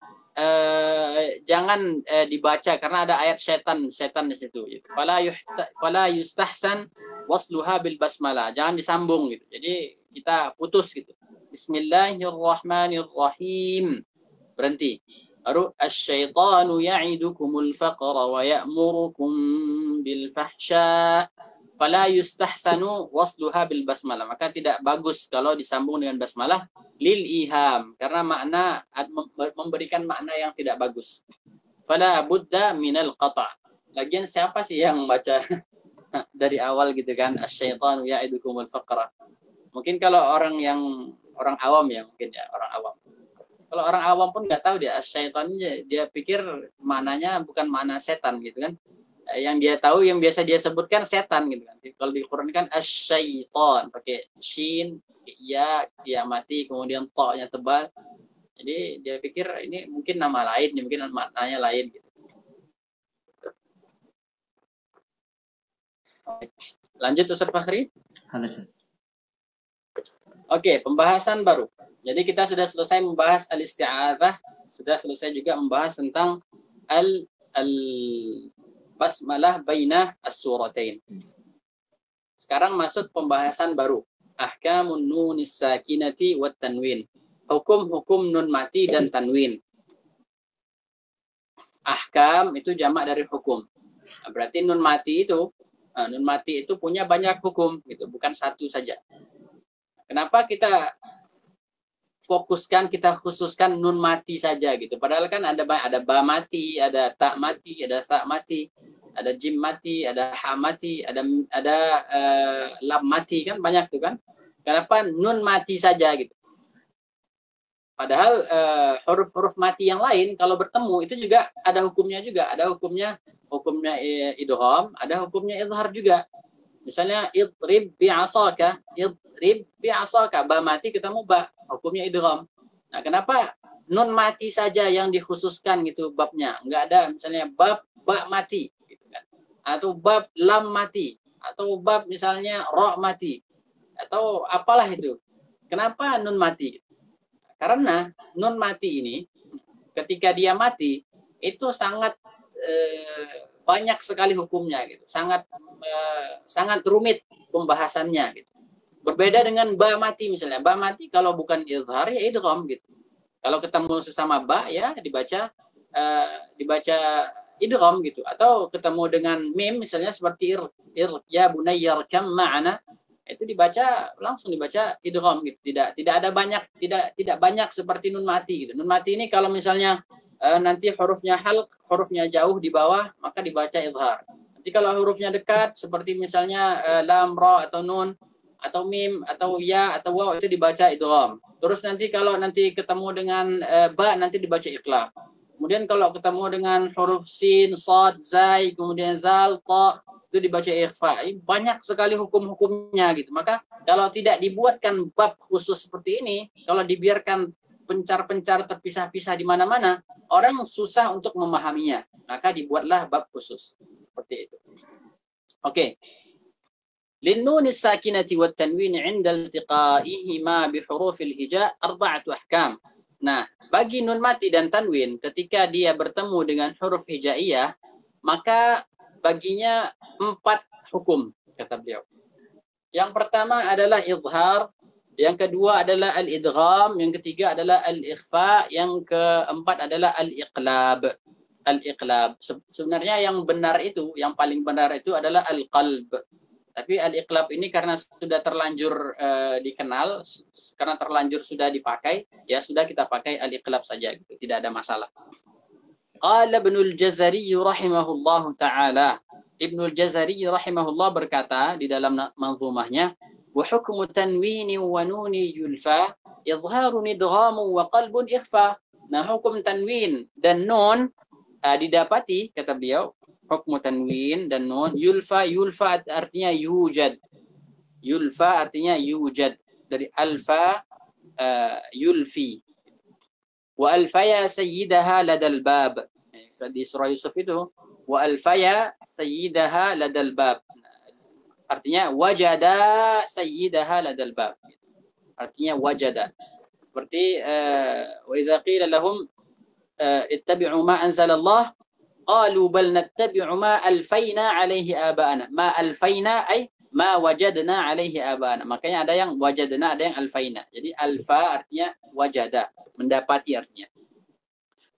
jangan dibaca karena ada ayat setan di situ gitu. Fala yustahsan wasluha bil basmalah. Jangan disambung gitu. Jadi kita putus gitu. Bismillahirrahmanirrahim. Berhenti. Baru asy-syaitanu ya'idukumul faqra wa ya'murukum bil fahsya. Fala yustahsanu wasluha bil basmalah. Maka tidak bagus kalau disambung dengan basmalah lil iham, karena makna memberikan makna yang tidak bagus. Fala budda minal qata'. Lagian siapa sih yang baca dari awal gitu kan, asy-syaitanu ya'idukumul faqra. Mungkin kalau orang awam ya, mungkin ya orang awam. Kalau orang awam pun nggak tahu dia syaitan, dia pikir maknanya bukan makna setan gitu kan. Yang dia tahu, yang biasa dia sebutkan setan gitu kan. Kalau di Quran kan asyaiton pakai shin, ya, dia mati, kemudian to-nya tebal. Jadi dia pikir ini mungkin nama lain, mungkin maknanya lain gitu. Lanjut Ustaz Fakhri. Oke, pembahasan baru. Jadi kita sudah selesai membahas al-isti'adzah, sudah selesai juga membahas tentang al-basmalah baina as-suratain. Sekarang masuk pembahasan baru. Ahkamun nunis sakinati wat tanwin. Hukum-hukum nun mati dan tanwin. Ahkam itu jamak dari hukum. Nah, berarti nun mati itu punya banyak hukum gitu, bukan satu saja. Kenapa kita khususkan nun mati saja gitu? Padahal kan ada ba mati, ada ta mati, ada sa mati, ada jim mati, ada ha mati, ada lam mati, kan banyak tuh kan? Kenapa nun mati saja gitu? Padahal huruf-huruf mati yang lain kalau bertemu itu juga ada hukumnya juga. Ada hukumnya idgham, ada hukumnya izhar juga. Misalnya idrib bi'asaka, ba mati ketemu ba, hukumnya idgham. Nah, kenapa nun mati saja yang dikhususkan gitu babnya? Enggak ada misalnya bab ba mati gitu kan. Atau bab lam mati, atau bab misalnya ra mati, atau apalah itu. Kenapa nun mati? Karena nun mati ini ketika dia mati itu sangat banyak sekali hukumnya gitu. Sangat rumit pembahasannya gitu. Berbeda dengan ba mati misalnya. Ba mati kalau bukan izhar ya idgham gitu. Kalau ketemu sesama ba ya dibaca idgham gitu. Atau ketemu dengan mim misalnya seperti ya bunayya arkam ma'ana, itu langsung dibaca idgham gitu. Tidak ada tidak banyak seperti nun mati gitu. Nun mati ini kalau misalnya nanti hurufnya halq, hurufnya jauh di bawah, maka dibaca izhar. Nanti kalau hurufnya dekat seperti misalnya lam, ra atau nun atau mim atau ya atau waw itu dibaca idgham. Terus nanti kalau ketemu dengan ba nanti dibaca iqlab. Kemudian kalau ketemu dengan huruf sin, shad, zai, kemudian zal, ta itu dibaca ikhfa. Banyak sekali hukum-hukumnya gitu. Maka kalau tidak dibuatkan bab khusus seperti ini, kalau dibiarkan pencar-pencar terpisah-pisah di mana-mana, orang susah untuk memahaminya. Maka dibuatlah bab khusus. Seperti itu. Oke. Linnunis sakinati wat tanwin 'inda iltiqa'ihima bi hurufil hija' arba'atu ahkam. Nah, bagi nun mati dan tanwin ketika dia bertemu dengan huruf hijaiyah, maka baginya 4 hukum, kata beliau. Yang pertama adalah izhar, yang kedua adalah al-idgham, yang ketiga adalah al-ikhfa, yang keempat adalah al-iqlab. Al-iqlab. Sebenarnya yang benar itu, yang paling benar itu adalah al-qalb. Tapi al-iqlab ini karena sudah terlanjur dikenal, karena terlanjur sudah dipakai, ya sudah kita pakai al-iqlab saja, gitu. Tidak ada masalah. Qala Ibnul Jazari rahimahullahu ta'ala. Ibnul Jazari rahimahullah berkata di dalam manzumahnya, wa hukmu tanwini wa nuni yulfa, izharun idghamu wa qalbun ikhfa. Nah, hukum tanwin dan nun didapati, kata beliau, hukmu tanwin dan nun, yulfa artinya yujad. Yulfa artinya yujad. Dari alfa yulfi. Wa alfaya sayyidaha ladal bab. Di surah Yusuf itu, wa alfaya sayyidaha ladal bab. Artinya wajada sayyidaha ladal bab. Artinya wajada. Seperti wa idza qila lahum ittabi'u ma anzalallah qalu bal nattabi'u ma alfayna alaihi aba'ana. Ma alfayna ay ma wajadna alaihi aba'ana. Makanya ada yang wajadna, ada yang alfayna. Jadi alfa artinya wajada, mendapati artinya.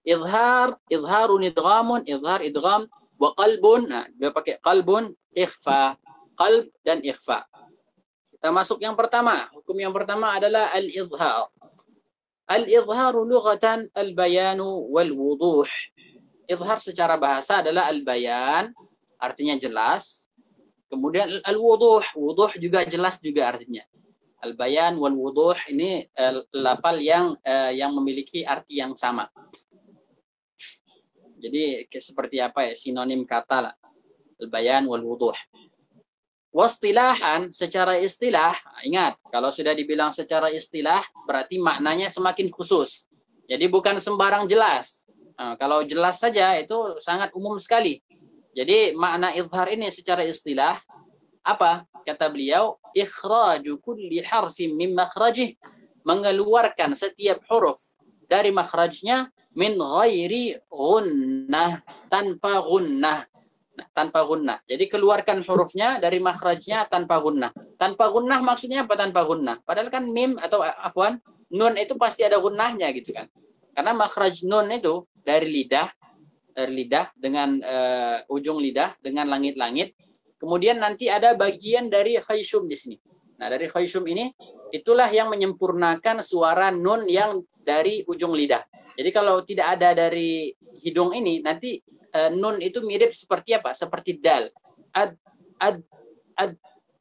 Izharun idghamun, izhar idgham, wa qalbun, nah dia pakai qalbun, ikhfa, qalb dan ikhfa. Kita masuk yang pertama. Hukum yang pertama adalah al-izhar. Al-izharu lughatan al-bayanu wal wuduh. Izhar secara bahasa adalah al-bayan, artinya jelas. Kemudian al-wuduh, wuduh juga jelas juga artinya. Al-bayan wal wuduh ini lafal yang memiliki arti yang sama. Jadi seperti apa ya, sinonim kata lah. Al-bayan wal wuduh. Wastilahan, secara istilah, ingat, kalau sudah dibilang secara istilah, berarti maknanya semakin khusus. Jadi bukan sembarang jelas. Nah, kalau jelas saja itu sangat umum sekali. Jadi makna izhar ini secara istilah, apa? Kata beliau, ikhraju kulli harfin min makhrajih, mengeluarkan setiap huruf dari makhrajnya min ghairi gunnah, tanpa gunnah. Nah, tanpa gunnah. Jadi keluarkan hurufnya dari makhrajnya tanpa gunnah. Tanpa gunnah maksudnya apa tanpa gunnah? Padahal kan mim atau afwan, nun itu pasti ada gunnahnya gitu kan. Karena makhraj nun itu dari lidah dengan ujung lidah dengan langit-langit. Kemudian nanti ada bagian dari khayshum di sini. Nah, dari khayshum ini itulah yang menyempurnakan suara nun yang dari ujung lidah. Jadi kalau tidak ada dari hidung ini, nanti nun itu mirip seperti apa? Seperti dal. Ad.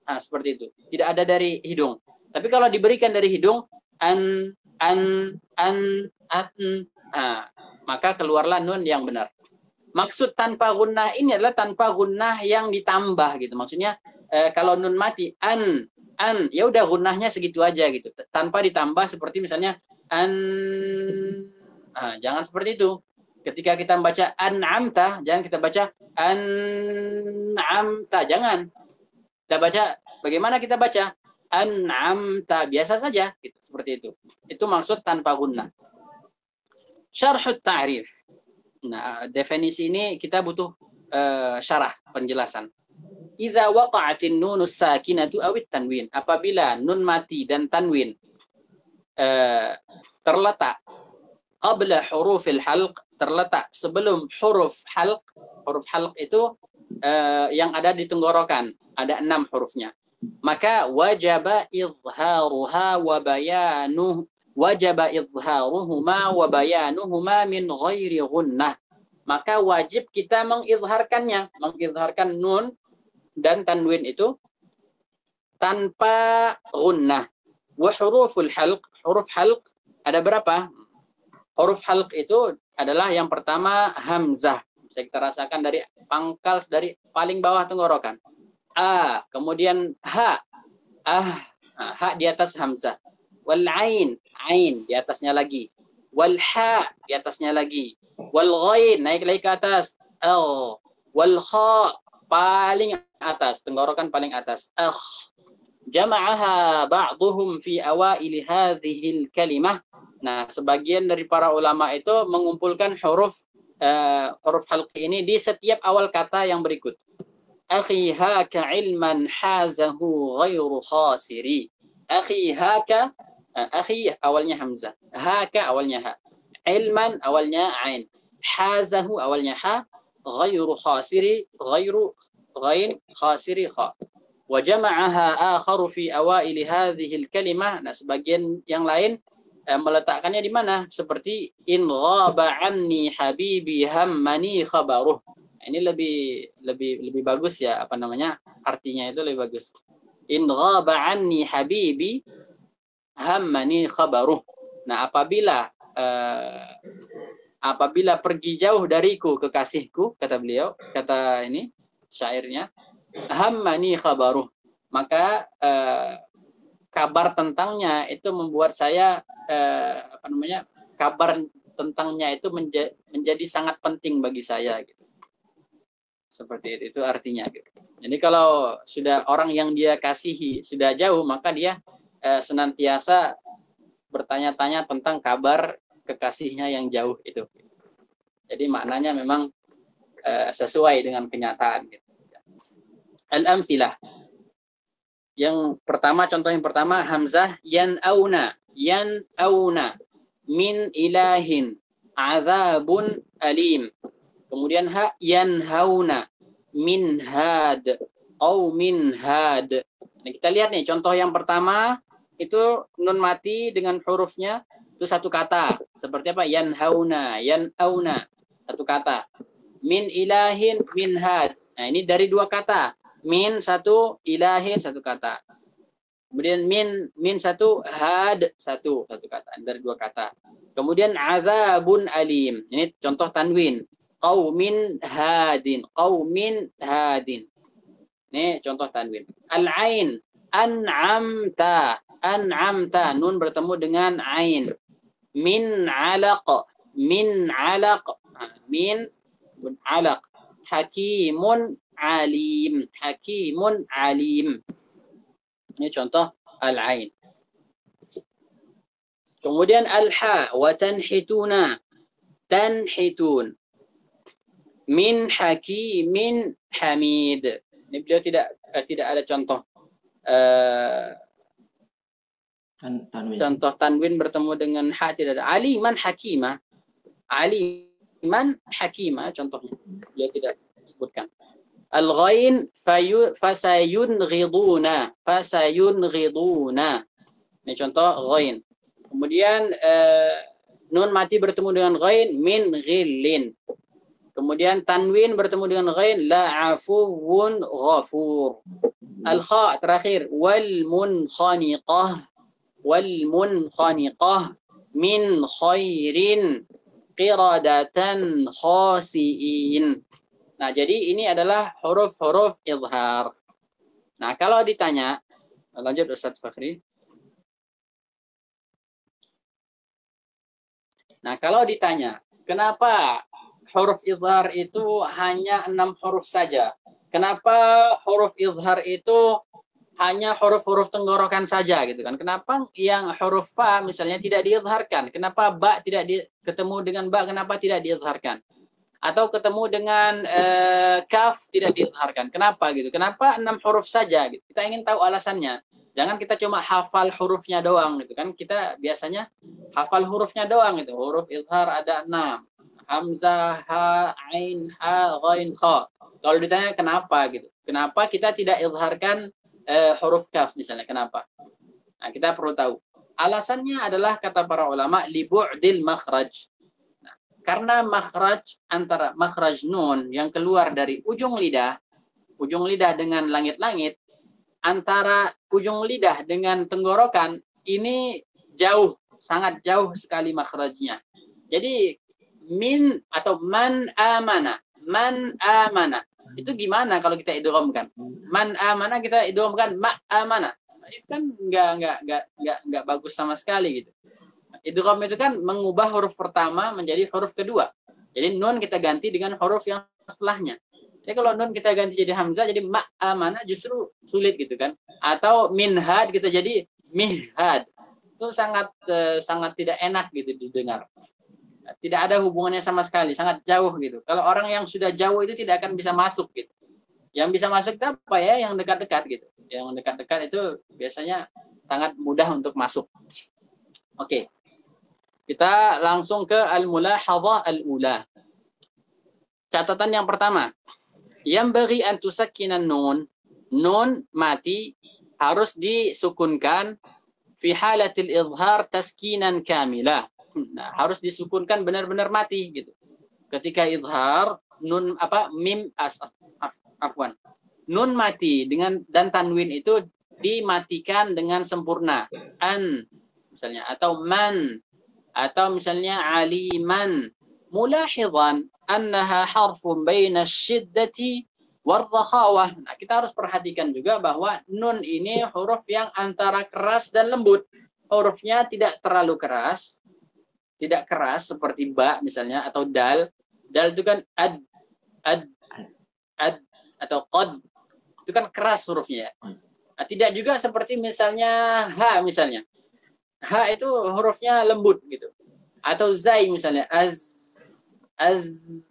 Nah, seperti itu. Tidak ada dari hidung. Tapi kalau diberikan dari hidung, an. Nah, maka keluarlah nun yang benar. Maksud tanpa gunnah ini adalah tanpa gunnah yang ditambah gitu. Maksudnya kalau nun mati an, ya udah gunnahnya segitu aja gitu. Tanpa ditambah seperti misalnya an. Nah, jangan seperti itu. Ketika kita membaca an'amta, jangan kita baca an'amta, jangan. Kita baca bagaimana kita baca an'amta, biasa saja gitu, seperti itu. Itu maksud tanpa gunnah. Syarhut ta'rif. Nah, definisi ini kita butuh syarah, penjelasan. Idza waqa'atin nunus sakinatu awit tanwin. Apabila nun mati dan tanwin terletak qabla hurufil halq, terletak sebelum huruf halq. Huruf halq itu yang ada di tenggorokan, ada 6 hurufnya. Maka wajaba izharuha wa bayanuhu, wajaba izharuhuma wa bayanuhuma min ghairi gunnah. Maka wajib kita mengizharkannya, mengizharkan nun dan tanwin itu tanpa gunnah. Wa huruful halq, huruf halq ada berapa? Huruf halq itu adalah yang pertama hamzah. Bisa kita rasakan dari pangkal, dari paling bawah tenggorokan. A, kemudian ha. Ha di atas hamzah. Wal ain, di atasnya lagi. Wal ha, di atasnya lagi. Wal ghain, naik lagi ke atas. Al. Wal kha, paling atas, tenggorokan paling atas. Jama'aha ba'duhum fi awaili hadhil kalimah. Nah, sebagian dari para ulama itu mengumpulkan huruf halq ini di setiap awal kata yang berikut. Akhi haka ilman hazahu ghairu khasiri. Akhi haka, akhi awalnya hamzah, haka awalnya ha, ilman awalnya ain, hazahu awalnya ha, ghairu khasiri, ghairu ghain khasiri kha. Wa jama'aha akharu fi awaili hadhil kalimah. Nah, sebagian yang lain meletakkannya di mana? Seperti in ghaba anni habibi hammani khabaruh. Ini lebih bagus ya, apa namanya? Artinya itu lebih bagus. In ghaba anni habibi hammani khabaruh. Nah, apabila pergi jauh dariku kekasihku, kata beliau, kata ini syairnya, hammani khabaruh. Maka kabar tentangnya itu membuat saya kabar tentangnya itu menjadi sangat penting bagi saya gitu. Seperti itu artinya gitu. Jadi kalau sudah orang yang dia kasihi sudah jauh, maka dia senantiasa bertanya-tanya tentang kabar kekasihnya yang jauh itu. Jadi maknanya memang sesuai dengan kenyataan gitu. Al-amtsilah. Yang pertama, contoh yang pertama, hamzah yan'auna min ilahin azabun alim. Kemudian ha yanhauna min had au min had. Nah, kita lihat nih contoh yang pertama itu nun mati dengan hurufnya itu satu kata. Seperti apa? Yanhauna, yan'auna, satu kata. Min ilahin min had. Nah, ini dari dua kata. Min satu, ilahin satu kata. Kemudian min satu, had satu kata dari dua kata. Kemudian azabun alim. Ini contoh tanwin. Qaumin hadin. Ini contoh tanwin. Al-ain. An'amta. Nun bertemu dengan ain. Min alaq. Min alaq. Hakimun alim. Ini contoh al-ain. Kemudian al-ha wa tanhitun. Min hakimin hamid. Ini beliau tidak ada contoh tanwin. Contoh tanwin bertemu dengan ha tidak ada. Aliman hakima contohnya. Beliau tidak sebutkan. Al-ghain fasayunghiduna. Ini contoh ghain. Kemudian nun mati bertemu dengan ghain min ghillin. Kemudian tanwin bertemu dengan ghain la'afuwun ghafur. Al-kha terakhir wal munkhaniqah min khairin qiradatan khasiin. Nah, jadi ini adalah huruf-huruf izhar. Nah, kalau ditanya, lanjut Ustaz Fakhri. Nah, kalau ditanya, kenapa huruf izhar itu hanya 6 huruf saja? Kenapa huruf izhar itu hanya huruf-huruf tenggorokan saja gitu kan? Kenapa yang huruf fa misalnya tidak diizharkan? Kenapa ba tidak ketemu dengan ba kenapa tidak diizharkan? Atau ketemu dengan kaf tidak diizharkan. Kenapa gitu? Kenapa 6 huruf saja gitu? Kita ingin tahu alasannya. Jangan kita cuma hafal hurufnya doang gitu kan. Kita biasanya hafal hurufnya doang gitu. Huruf izhar ada 6. Hamzah, ha, ain, ha, ghain, kha. Kalau ditanya kenapa gitu. Kenapa kita tidak izharkan huruf kaf misalnya? Kenapa? Nah, kita perlu tahu. Alasannya adalah kata para ulama li bu'dil makhraj. Karena makhraj antara makhraj nun yang keluar dari ujung lidah dengan langit-langit, antara ujung lidah dengan tenggorokan ini jauh, sangat jauh sekali makhrajnya. Jadi min atau man amana itu gimana kalau kita idghamkan? Man amana kita idghamkan ma amana. Itu kan enggak bagus sama sekali gitu. Idgham itu kan mengubah huruf pertama menjadi huruf kedua. Jadi nun kita ganti dengan huruf yang setelahnya. Jadi kalau nun kita ganti jadi hamzah jadi ma'amana justru sulit gitu kan. Atau minhad kita jadi mihad. Itu sangat tidak enak gitu didengar. Tidak ada hubungannya sama sekali, sangat jauh gitu. Kalau orang yang sudah jauh itu tidak akan bisa masuk gitu. Yang bisa masuk itu apa ya? Yang dekat-dekat gitu. Yang dekat-dekat itu biasanya sangat mudah untuk masuk. Oke. Kita langsung ke al-mulahadhah al-ula. Catatan yang pertama. Yanbaghi an tusakkina nun. Nun mati harus disukunkan fi halatil izhar taskinan kamilah. Nah, harus disukunkan benar-benar mati gitu. Ketika izhar nun mim afwan. Nun mati dan tanwin itu dimatikan dengan sempurna. An misalnya atau man atau misalnya aliman mulahidhan annaha harfun baina asy-syiddati war-rakhawah. Nah, kita harus perhatikan juga bahwa nun ini huruf yang antara keras dan lembut. Hurufnya tidak terlalu keras, tidak keras seperti ba misalnya atau dal. Dal itu kan ad atau qad. Itu kan keras hurufnya. Nah, tidak juga seperti misalnya ha misalnya. Ha itu hurufnya lembut gitu. Atau zai misalnya az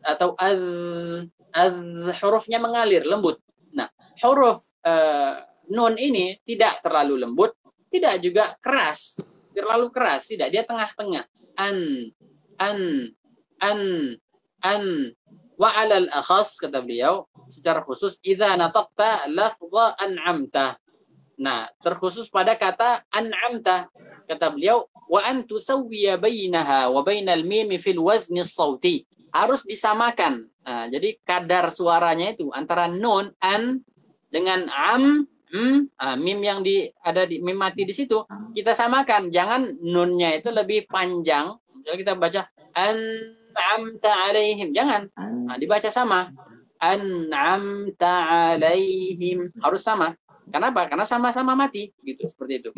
atau az hurufnya mengalir lembut. Nah, huruf nun ini tidak terlalu lembut, tidak juga keras, terlalu keras, tidak, dia tengah-tengah. An wa 'alal akhas kata beliau secara khusus idza nataqta lafdha an'amta. Nah, terkhusus pada kata an'amta kata beliau wa an tusawwiya bainaha wa bainal mim fil wazni as-sauti. Harus disamakan. Nah, jadi kadar suaranya itu antara nun an dengan am mim yang ada di mim mati di situ kita samakan. Jangan nunnya itu lebih panjang. Misalnya kita baca an'amta alaihim, jangan. Nah, dibaca sama. An'amta alaihim, harus sama. Kenapa? Karena sama-sama mati, gitu, seperti itu.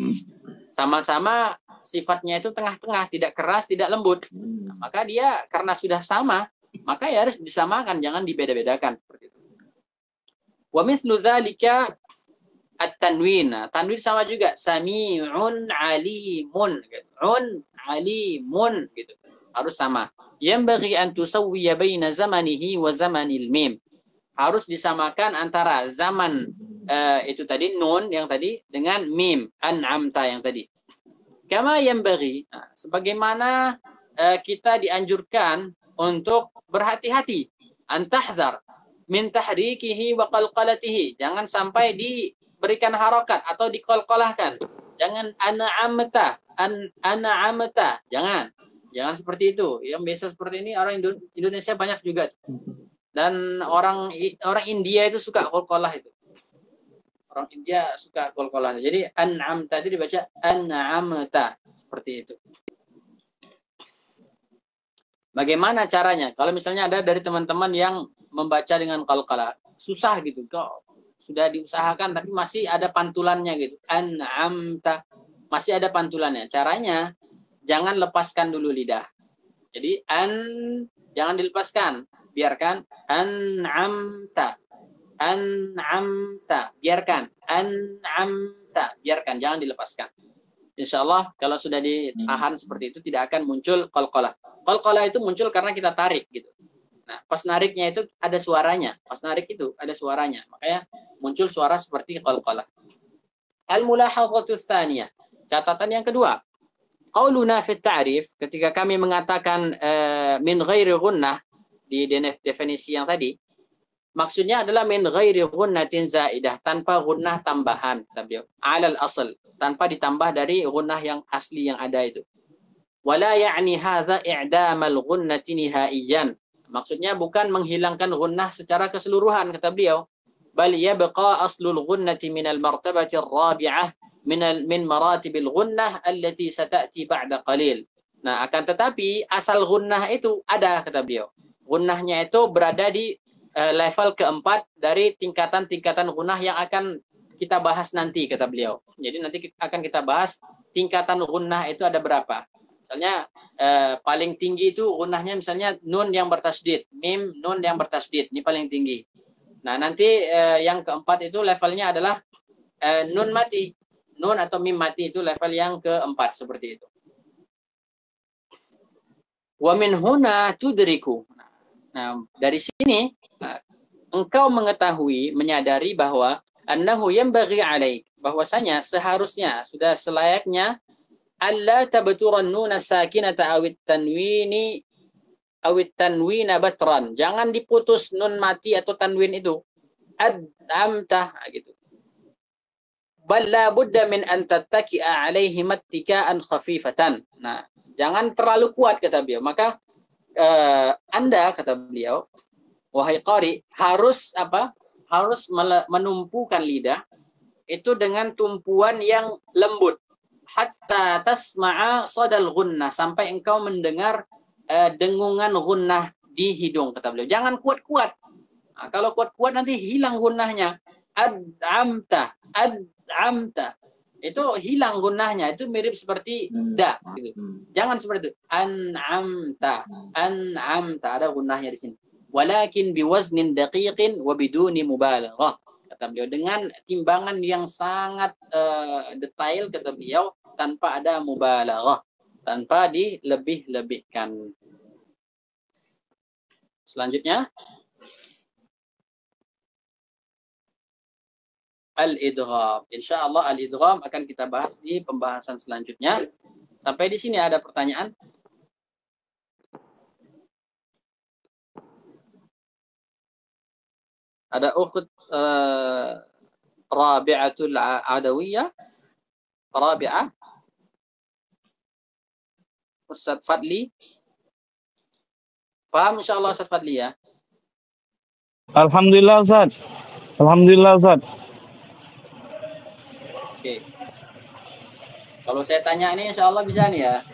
Sama-sama sifatnya itu tengah-tengah, tidak keras, tidak lembut. Nah, maka dia karena sudah sama, maka ya harus disamakan, jangan dibeda-bedakan, seperti itu. Wa mithlu dzalika at-tanwin. Tanwin sama juga. Sami'un alimun. Un alimun. Gitu. Harus sama. Yanbaghi an tusawwiya baina zamanihi wa zamanil mim. Harus disamakan antara zaman itu tadi, nun yang tadi, dengan mim. An'amta yang tadi. Kama yanbaghi. Sebagaimana kita dianjurkan untuk berhati-hati. Antahzar. Min tahrikihi wa qalqalatihi. Jangan sampai berikan harokat atau dikolkolahkan. Jangan an'amta, an'amta. Jangan seperti itu. Yang biasa seperti ini orang Indonesia banyak juga. Dan orang India itu suka kolkolah itu. Orang India suka kolkolah. Jadi an'amta itu dibaca an'amta, seperti itu. Bagaimana caranya? Kalau misalnya ada dari teman-teman yang membaca dengan qalqalah, susah gitu. Kok sudah diusahakan tapi masih ada pantulannya gitu. An'amta, masih ada pantulannya. Caranya jangan lepaskan dulu lidah. Jadi jangan dilepaskan, biarkan an'amta. An'amta, biarkan an'amta, biarkan, jangan dilepaskan. Insyaallah kalau sudah ditahan seperti itu tidak akan muncul qalqalah. Qalqalah itu muncul karena kita tarik gitu. Nah, pas nariknya itu ada suaranya. Pas narik itu ada suaranya. Makanya muncul suara seperti qalqalah. Al-mulahadhatu tsaniyah. Catatan yang kedua. Qauluna fi ta'rif, ketika kami mengatakan min ghairi gunnah di definisi yang tadi, maksudnya adalah min ghairi gunnatin zaidah, tanpa gunnah tambahan, alal asl, tanpa ditambah dari gunnah yang asli yang ada itu. Wala ya'ni hadza i'damal gunnati nihaiyan. Maksudnya bukan menghilangkan gunnah secara keseluruhan, kata beliau. Bal yabqa aslul gunnati minal martabati ar-rabi'ah min maratibil gunnah allati sata'ti ba'da qalil. Nah, akan tetapi asal gunnah itu ada, kata beliau. Gunnahnya itu berada di level keempat dari tingkatan-tingkatan gunnah yang akan kita bahas nanti, kata beliau. Jadi nanti akan kita bahas tingkatan gunnah itu ada berapa. Misalnya paling tinggi itu gunnahnya misalnya nun yang bertasydid, mim nun yang bertasydid, ini paling tinggi. Nah, nanti yang keempat itu levelnya adalah nun mati. Nun atau mim mati itu level yang keempat, seperti itu. Wa min huna tudriku. Nah, dari sini engkau mengetahui, menyadari bahwa annahu yanbaghi alaik, bahwasanya seharusnya, sudah selayaknya alla tabturan nun sakinata awit tanwina batran. Jangan diputus nun mati atau tanwin itu. Ad'amta gitu. Bal la budda min an tattaki'a alaihi mattika'an khafifatan. Nah, jangan terlalu kuat, kata beliau. Maka Anda, kata beliau, wahai qari, harus apa? Harus menumpukan lidah itu dengan tumpuan yang lembut. Hatta tasma'a sadal gunnah, sampai engkau mendengar dengungan gunnah di hidung, kata beliau. Jangan kuat-kuat. Nah, kalau kuat-kuat nanti hilang gunnahnya. Ad'amta. Itu hilang gunnahnya. Itu mirip seperti da gitu. Jangan seperti itu. An'amta. Ada gunnahnya di sini. Walakin biwaznin daqiqin wa biduni mubalaghah. Kata beliau dengan timbangan yang sangat detail, kata beliau, tanpa ada mubalaghah, tanpa dilebih-lebihkan. Selanjutnya al-idgham. Insyaallah al-idgham akan kita bahas di pembahasan selanjutnya. Sampai di sini ada pertanyaan? Ada ukht Rabi'atul Adawiyah, Rabi'ah, Ustaz Fadli. Paham insyaallah Ustaz Fadli ya? Alhamdulillah Ustaz. Alhamdulillah Ustaz. Kalau saya tanya ini insya Allah bisa nih ya.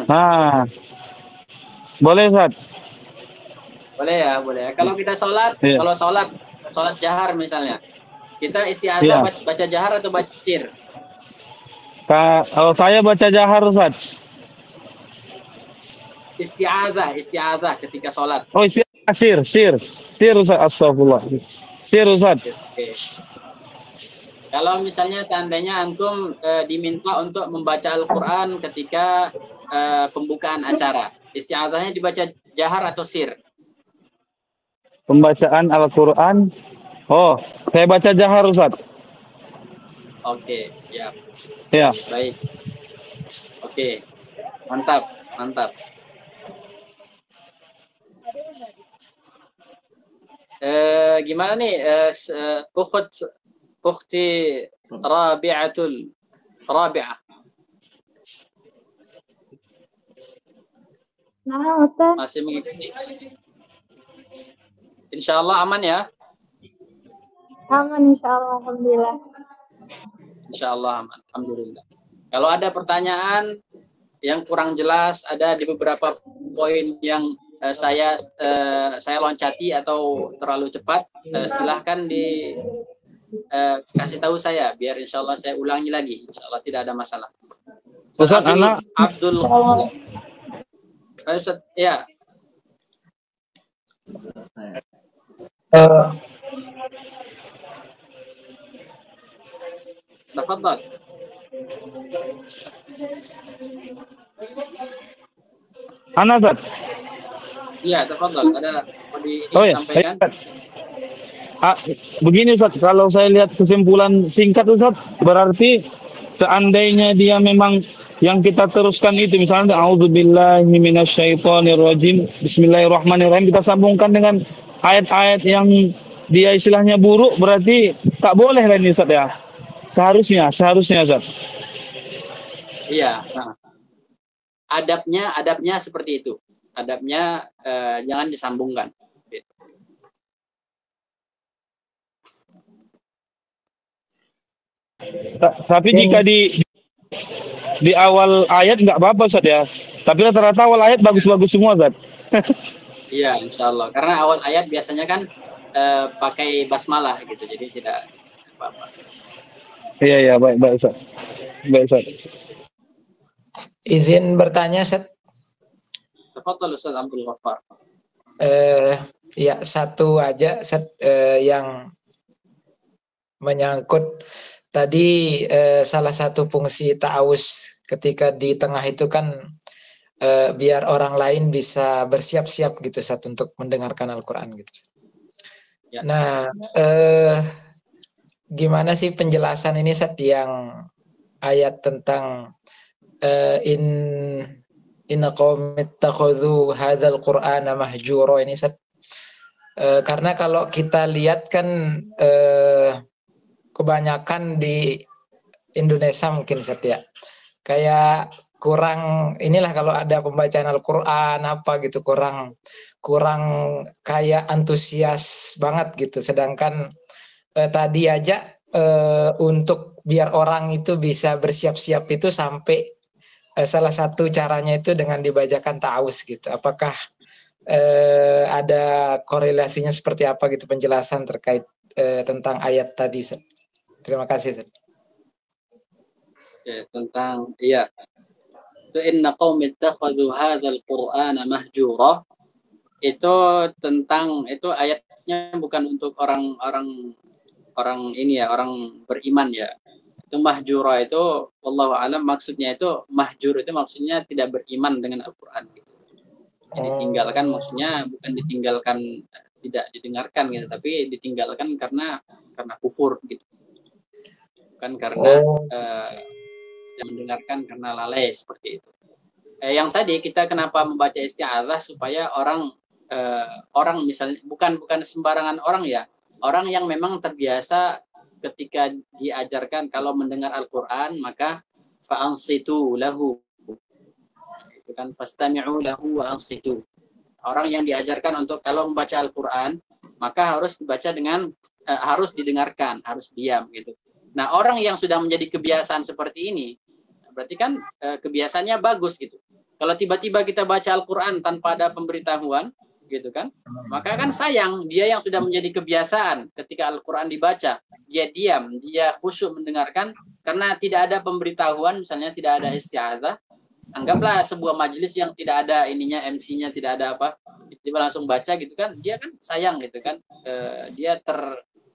Nah, boleh Ustaz. Boleh ya, boleh ya. Kalau kita sholat, Iya. kalau sholat jahar misalnya, kita isti'azah Iya. baca jahar atau baca sir? Kalau saya baca jahar Ustaz. Isti'azah ketika sholat. Oh, sir Ustaz, astagfirullah. Sir Ustaz. Oke. Kalau misalnya seandainya antum diminta untuk membaca Al-Quran ketika pembukaan acara, isti'azahnya dibaca jahar atau sir? Pembacaan Al-Quran. Oh, saya baca jahar Ustaz. Oke, ya. Ya. Baik. Oke. Mantap. Gimana nih ukhti Rabi'ah. Nah, Ustaz. Masih mengikuti? Insya Allah aman ya? Aman, insya Allah. Alhamdulillah. Insya Allah aman. Alhamdulillah. Kalau ada pertanyaan yang kurang jelas, ada di beberapa poin yang saya loncati atau terlalu cepat, silahkan kasih tahu saya, biar insya Allah saya ulangi lagi. Insya Allah tidak ada masalah. Ustaz, anak Abdul Ustaz, ya. Tafadhal. Anak Ustaz. Iya, tafadhal. Ada disampaikan? Begini Ustaz, kalau saya lihat kesimpulan singkat Ustaz, berarti seandainya dia memang yang kita teruskan itu, misalnya a'udzubillahi minasyaitonirrajim, bismillahirrahmanirrahim, kita sambungkan dengan ayat-ayat yang dia istilahnya buruk, berarti tak boleh lah ini Ustaz ya. Seharusnya Ustaz. Iya, nah. Adabnya seperti itu. Adabnya jangan disambungkan. Tapi jika di awal ayat nggak apa-apa Ustaz ya. Tapi rata-rata awal ayat bagus-bagus semua Ustaz. Iya, insya Allah. Karena awal ayat biasanya kan pakai basmalah gitu, jadi tidak apa-apa. Iya, baik Ustaz. Baik Ustaz. Izin bertanya, Ustaz. Tafadhal Ustaz Abdul Ghaffar. Ya, satu aja Ustaz, yang menyangkut tadi salah satu fungsi ta'awuz ketika di tengah itu kan biar orang lain bisa bersiap-siap gitu Ustaz untuk mendengarkan Al-Qur'an gitu. Ya. Nah, gimana sih penjelasan ini Ustaz yang ayat tentang inna qaumi ittakhadhu hadzal qur'ana mahjura ini Ustaz? Karena kalau kita lihat kan kebanyakan di Indonesia mungkin Ustaz ya, kayak kurang inilah kalau ada pembacaan Al-Qur'an apa gitu, kurang kayak antusias banget gitu. Sedangkan tadi aja untuk biar orang itu bisa bersiap-siap itu sampai salah satu caranya itu dengan dibacakan ta'awuz gitu. Apakah ada korelasinya seperti apa gitu penjelasan terkait tentang ayat tadi? Terima kasih. Ya, tentang inna qaumi ittakhadhu hadzal qur'ana mahjura, itu tentang itu ayatnya bukan untuk orang ini ya, orang beriman ya. Itu mahjura itu wallahu alam maksudnya itu mahjur itu maksudnya tidak beriman dengan Al-Qur'an gitu. Ditinggalkan maksudnya bukan ditinggalkan tidak didengarkan gitu, tapi ditinggalkan karena kufur gitu. Bukan karena mendengarkan karena lalai seperti itu. Yang tadi kita kenapa membaca isti'adzah supaya orang misalnya bukan sembarangan orang ya. Orang yang memang terbiasa ketika diajarkan kalau mendengar Al-Qur'an maka fa'ansitu lahu. Itu kan fastami'u lahu wa ansitu. Orang yang diajarkan untuk kalau membaca Al-Qur'an maka harus dibaca dengan harus didengarkan, harus diam gitu. Nah, orang yang sudah menjadi kebiasaan seperti ini, berarti kan kebiasaannya bagus gitu. Kalau tiba-tiba kita baca Al-Quran tanpa ada pemberitahuan, gitu kan, maka kan sayang dia yang sudah menjadi kebiasaan ketika Al-Quran dibaca, dia diam, dia khusyuk mendengarkan, karena tidak ada pemberitahuan, misalnya tidak ada isti'adzah. Anggaplah sebuah majelis yang tidak ada ininya, MC-nya tidak ada apa, tiba langsung baca gitu kan, dia kan sayang gitu kan, dia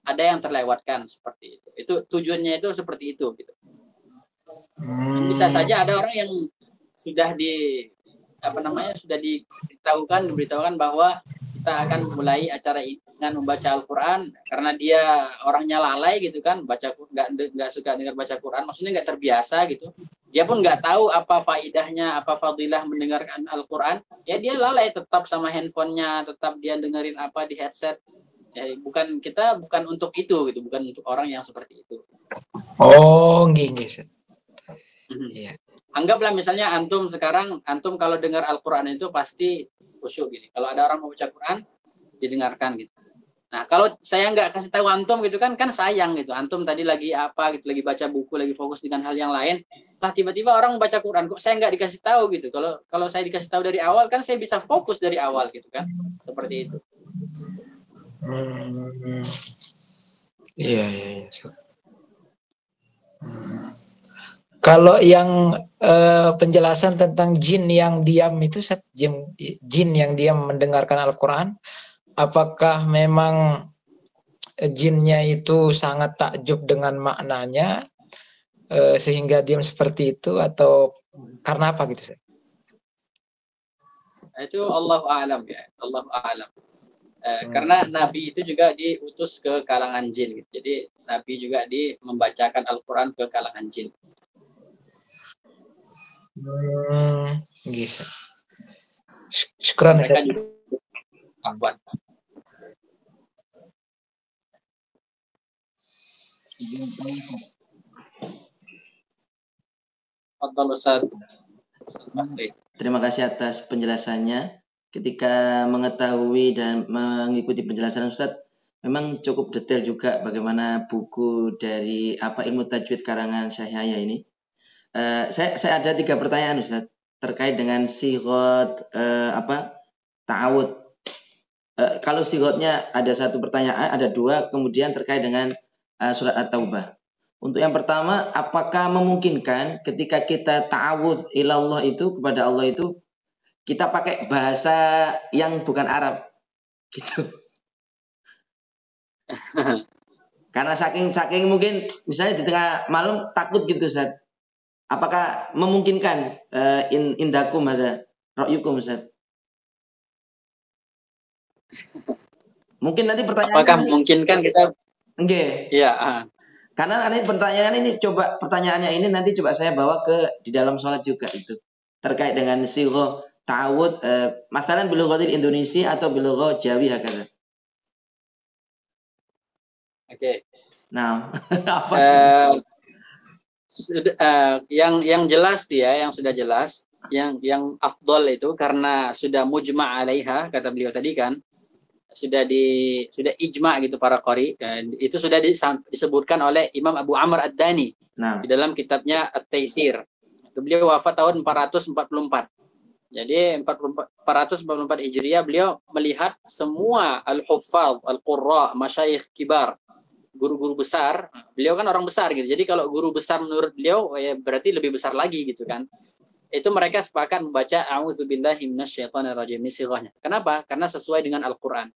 ada yang terlewatkan seperti itu. Itu tujuannya itu seperti itu gitu. Bisa saja ada orang yang sudah sudah diberitahukan bahwa kita akan mulai acara ini dengan membaca Al-Quran, karena dia orangnya lalai gitu kan, nggak suka dengar baca Quran, maksudnya nggak terbiasa gitu. Dia pun nggak tahu apa faidahnya, apa fadilah mendengarkan Al-Quran. Ya dia lalai tetap sama handphonenya, tetap dia dengerin apa di headset. Ya, bukan untuk itu gitu, bukan untuk orang yang seperti itu. Oh, nggih. Iya. Anggaplah misalnya antum kalau dengar Al-Quran itu pasti khusyuk gini. Kalau ada orang mau baca Quran, didengarkan gitu. Nah, kalau saya nggak kasih tahu antum gitu kan sayang gitu. Antum tadi lagi apa gitu, lagi baca buku, lagi fokus dengan hal yang lain. Lah tiba-tiba orang baca Quran, kok saya nggak dikasih tahu gitu. Kalau saya dikasih tahu dari awal kan saya bisa fokus dari awal gitu kan. Seperti itu. Iya. Kalau yang penjelasan tentang jin yang diam itu, jin yang diam mendengarkan Al-Quran, apakah memang jinnya itu sangat takjub dengan maknanya sehingga diam seperti itu, atau karena apa gitu? Itu Allahu a'lam ya, Allahu a'lam. Karena Nabi itu juga diutus ke kalangan jin gitu. Jadi Nabi juga membacakan Al-Quran ke kalangan jin. Gitu. Syukran. Mereka juga buat. Terima kasih atas penjelasannya. Ketika mengetahui dan mengikuti penjelasan Ustadz, memang cukup detail juga bagaimana buku dari ilmu tajwid karangan Syekh Yahya ini. Saya ada 3 pertanyaan Ustadz terkait dengan sigot ta'awud. Kalau sigotnya ada 1 pertanyaan, ada 2, kemudian terkait dengan surat At-Taubah. Untuk yang pertama, apakah memungkinkan ketika kita ta'awud ilallah itu, kepada Allah itu, kita pakai bahasa yang bukan Arab gitu? Karena saking mungkin misalnya di tengah malam takut gitu Ustaz. Apakah memungkinkan indakum ada ra'yukum Ustaz? Mungkin nanti pertanyaan. Apakah memungkinkan kita? Nggih. Iya. Karena nanti pertanyaannya ini nanti coba saya bawa di dalam sholat juga itu. Terkait dengan sighoh ta'awud, masalan bilughatil Indonesia atau bilughah Jawi hakala. Oke. Nah, apa? Yang jelas yang sudah jelas, yang afdol itu karena sudah mujma' alaiha, kata beliau tadi kan, sudah ijma' gitu para qari, itu sudah disebutkan oleh Imam Abu Amr Ad-Dani di dalam kitabnya At-Taisir. Itu beliau wafat tahun 444. Jadi 444 Hijriah beliau melihat semua al-huffaz, al-qurra, masyayikh kibar, guru-guru besar. Beliau kan orang besar gitu. Jadi kalau guru besar menurut beliau ya berarti lebih besar lagi gitu kan. Itu mereka sepakat membaca a'udzubillahi minasyaitonirrajim sighahnya. Kenapa? Karena sesuai dengan Al-Qur'an.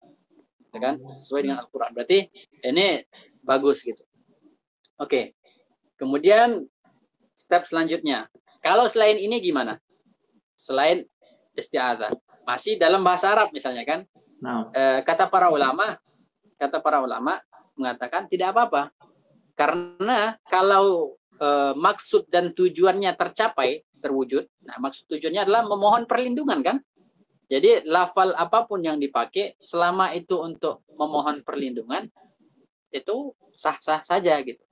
Gitu kan? Sesuai dengan Al-Qur'an. Berarti ini bagus gitu. Oke. Kemudian step selanjutnya. Kalau selain ini gimana? Selain isti'adzah. Masih dalam bahasa Arab misalnya kan? Kata para ulama mengatakan tidak apa-apa. Karena kalau maksud dan tujuannya terwujud. Nah, maksud tujuannya adalah memohon perlindungan kan? Jadi lafal apapun yang dipakai selama itu untuk memohon perlindungan itu sah-sah saja gitu.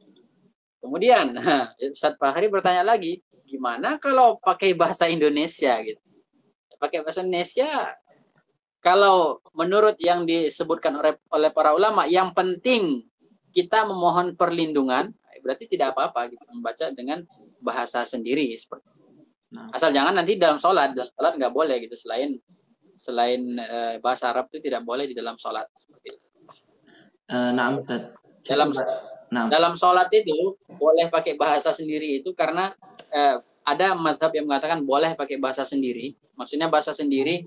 Kemudian Ustaz Fahri bertanya lagi, gimana kalau pakai bahasa Indonesia gitu? Pakai bahasa Indonesia, kalau menurut yang disebutkan oleh para ulama, yang penting kita memohon perlindungan, berarti tidak apa-apa gitu membaca dengan bahasa sendiri seperti Nah. asal jangan nanti dalam sholat nggak boleh gitu, selain bahasa Arab itu tidak boleh di dalam sholat seperti itu. Nah, Ustaz. Nah. Dalam sholat itu boleh pakai bahasa sendiri itu karena ada mazhab yang mengatakan boleh pakai bahasa sendiri. Maksudnya bahasa sendiri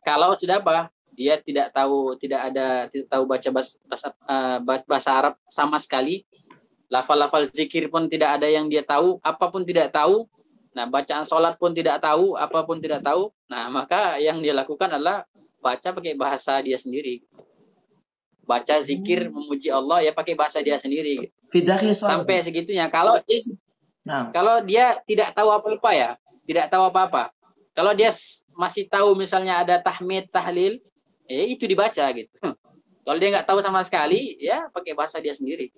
kalau sudah dia tidak tahu baca bahasa Arab sama sekali, lafal-lafal zikir pun tidak ada yang dia tahu, apapun tidak tahu. Nah, bacaan sholat pun tidak tahu, apapun tidak tahu. Nah, maka yang dia lakukan adalah baca pakai bahasa dia sendiri. Baca zikir memuji Allah ya pakai bahasa dia sendiri. Sampai segitunya. Kalau dia tidak tahu apa-apa ya, tidak tahu apa-apa. Kalau dia masih tahu misalnya ada tahmid, tahlil, itu dibaca gitu. Kalau dia nggak tahu sama sekali, ya pakai bahasa dia sendiri.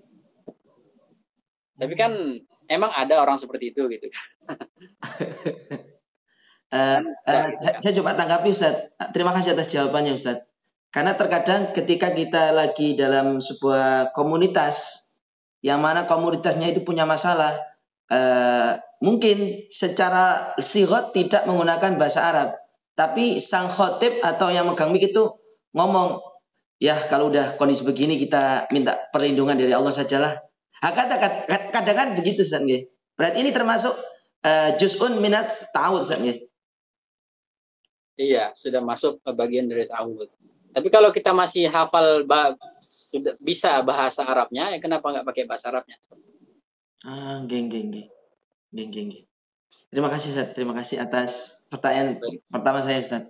Tapi kan emang ada orang seperti itu gitu. Saya coba tanggapi Ustaz. Terima kasih atas jawabannya Ustaz. Karena terkadang ketika kita lagi dalam sebuah komunitas yang mana komunitasnya itu punya masalah, mungkin secara sigot tidak menggunakan bahasa Arab, tapi sang khotib atau yang megang mic itu ngomong, ya kalau udah kondisi begini kita minta perlindungan dari Allah sajalah. Kadang kan begitu Ustaz nggih. Berarti ini termasuk juz'un minat ta'awudz Ustaz nggih. Iya, sudah masuk ke bagian dari ta'awudz. Tapi kalau kita masih hafal sudah bisa bahasa Arabnya, ya kenapa nggak pakai bahasa Arabnya? Geng. Terima kasih Ustaz. Terima kasih atas pertanyaan pertama saya Ustaz.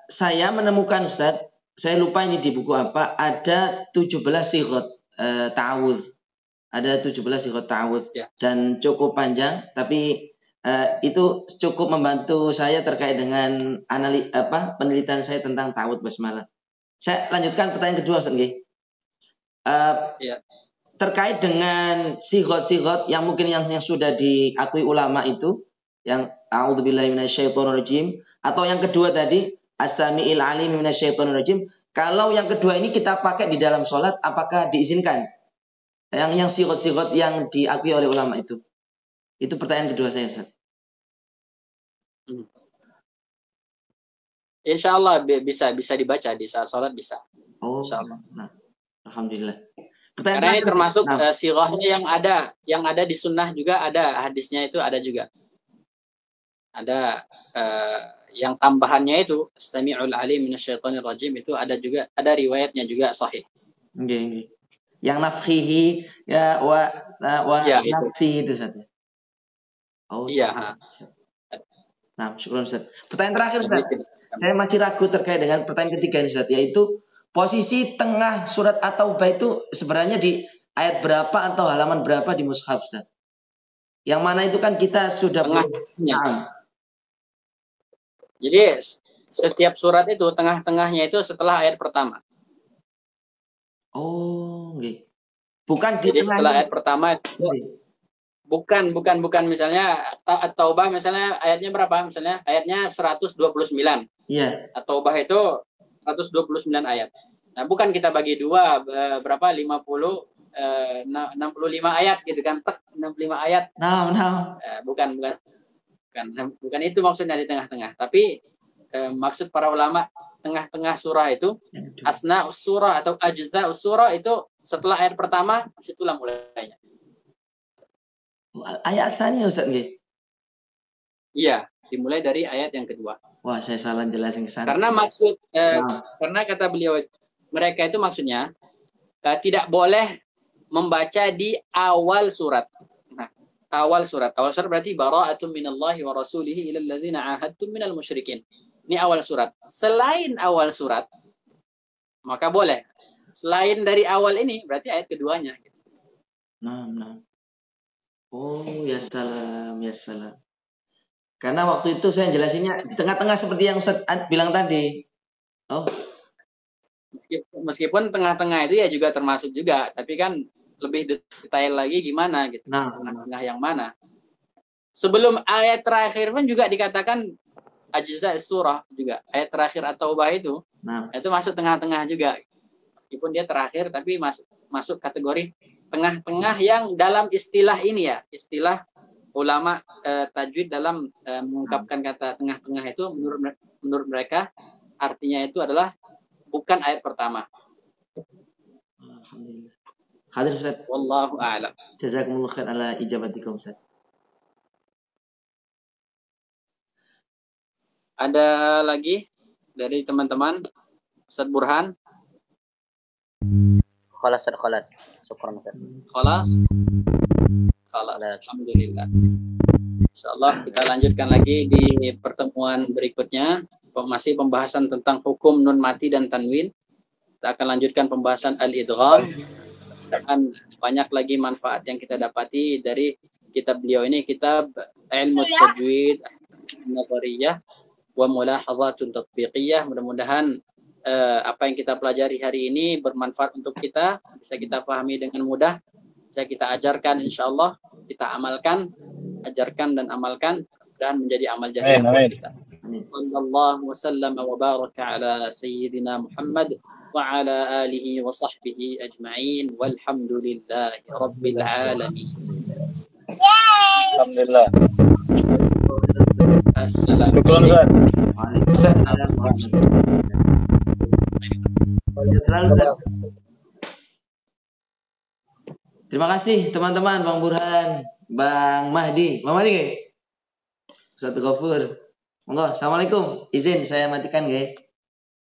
Saya menemukan Ustaz, saya lupa ini di buku apa, ada 17 sigot ta'awudz. Ada 17 sigot ta'awudz ya. Dan cukup panjang, tapi itu cukup membantu saya terkait dengan penelitian saya tentang ta'awudz basmalah. Saya lanjutkan pertanyaan kedua Ustaz nggih. Ya. Terkait dengan sigot-sigot yang mungkin yang sudah diakui ulama itu, yang a'udzubillahi minasyaitonirrajim, atau yang kedua tadi as-sami'il alim minasyaitonirrajim. Kalau yang kedua ini kita pakai di dalam sholat, apakah diizinkan? Yang sigot-sigot yang diakui oleh ulama itu. Itu pertanyaan kedua saya, Ustaz. Insya Allah bisa dibaca di saat sholat bisa. Oh, Insya Allah. Nah, alhamdulillah. Karena ini termasuk sirahnya yang ada di sunnah juga ada, hadisnya itu ada juga. Ada yang tambahannya itu Sami'ul alim minasyaitonir rajim itu ada juga, ada riwayatnya juga sahih. Nggih. Yang nafkhihi ya wa nafsi itu Ustaz. Oh. Iya, Nah, syukur Ustaz. Pertanyaan terakhir Ustaz. Saya masih ragu terkait dengan pertanyaan ketiga ini Ustaz, yaitu posisi tengah surat At-Taubah itu sebenarnya di ayat berapa atau halaman berapa di mushaf Ustaz? Yang mana itu kan kita sudah tengahnya. Jadi setiap surat itu tengah-tengahnya itu setelah ayat pertama. Oh, nggih. Bukan di jadi setelah ayat pertama itu bukan misalnya At-Taubah misalnya ayatnya berapa? Misalnya ayatnya 129. Iya. At-Taubah itu 129 ayat. Nah, bukan kita bagi dua berapa 65 ayat gitu kan. 65 ayat. Nah. Bukan itu maksudnya di tengah-tengah. Tapi maksud para ulama tengah-tengah surah itu asna surah atau ajza surah itu setelah ayat pertama situlah mulainya. Ayat asalnya Ustaz nggih? Iya, dimulai dari ayat yang kedua. Wah, saya salah jelasin ke sana. Karena karena kata beliau mereka itu maksudnya tidak boleh membaca di awal surat. Nah, awal surat berarti bara'atun minallahi wa rasulihi ilal ladzina ahadtum minal musyrikin. Ini awal surat. Selain awal surat maka boleh. Selain dari awal ini berarti ayat keduanya. Nah. Oh, ya salam. Karena waktu itu saya jelasinnya di tengah-tengah seperti yang Ustaz bilang tadi. Oh. Meskipun tengah-tengah itu ya juga termasuk juga, tapi kan lebih detail lagi gimana gitu. Tengah-tengah yang mana? Sebelum ayat terakhir pun juga dikatakan ajza surah juga. Ayat terakhir At-Taubah itu, itu masuk tengah-tengah juga. Meskipun dia terakhir tapi masuk kategori tengah-tengah yang dalam istilah ini ya, istilah ulama tajwid dalam mengungkapkan kata tengah-tengah itu menurut mereka artinya itu adalah bukan ayat pertama. Alhamdulillah. Hadir Ustaz. Wallahu a'lam. Jazakumullah khair ala ijabatikum Ustaz. Ada lagi dari teman-teman? Ustaz Burhan? Khalas. Syukran Ustaz. Khalas. Alhamdulillah. Insyaallah kita lanjutkan lagi di pertemuan berikutnya. Masih pembahasan tentang hukum nun mati dan tanwin. Kita akan lanjutkan pembahasan al-idgham. Dan banyak lagi manfaat yang kita dapati dari kitab beliau ini, kitab Ilmu Tajwid Nazariyah wa Mulahazatun Tatbiqiyah. Mudah-mudahan apa yang kita pelajari hari ini bermanfaat untuk kita, bisa kita pahami dengan mudah, bisa kita ajarkan, insyaallah kita amalkan, ajarkan dan amalkan, dan menjadi amal jariah buat kita. Sallallahu wasallam wa baraka ala sayyidina Muhammad wa ala alihi wa sahbihi ajma'in walhamdulillahi rabbil alamin. Alhamdulillah. Assalamualaikum. Terima kasih teman-teman, Bang Burhan, Bang Mahdi. Bang Mahdi, Ustaz Ghafur. Monggo, assalamualaikum. Izin saya matikan, guys.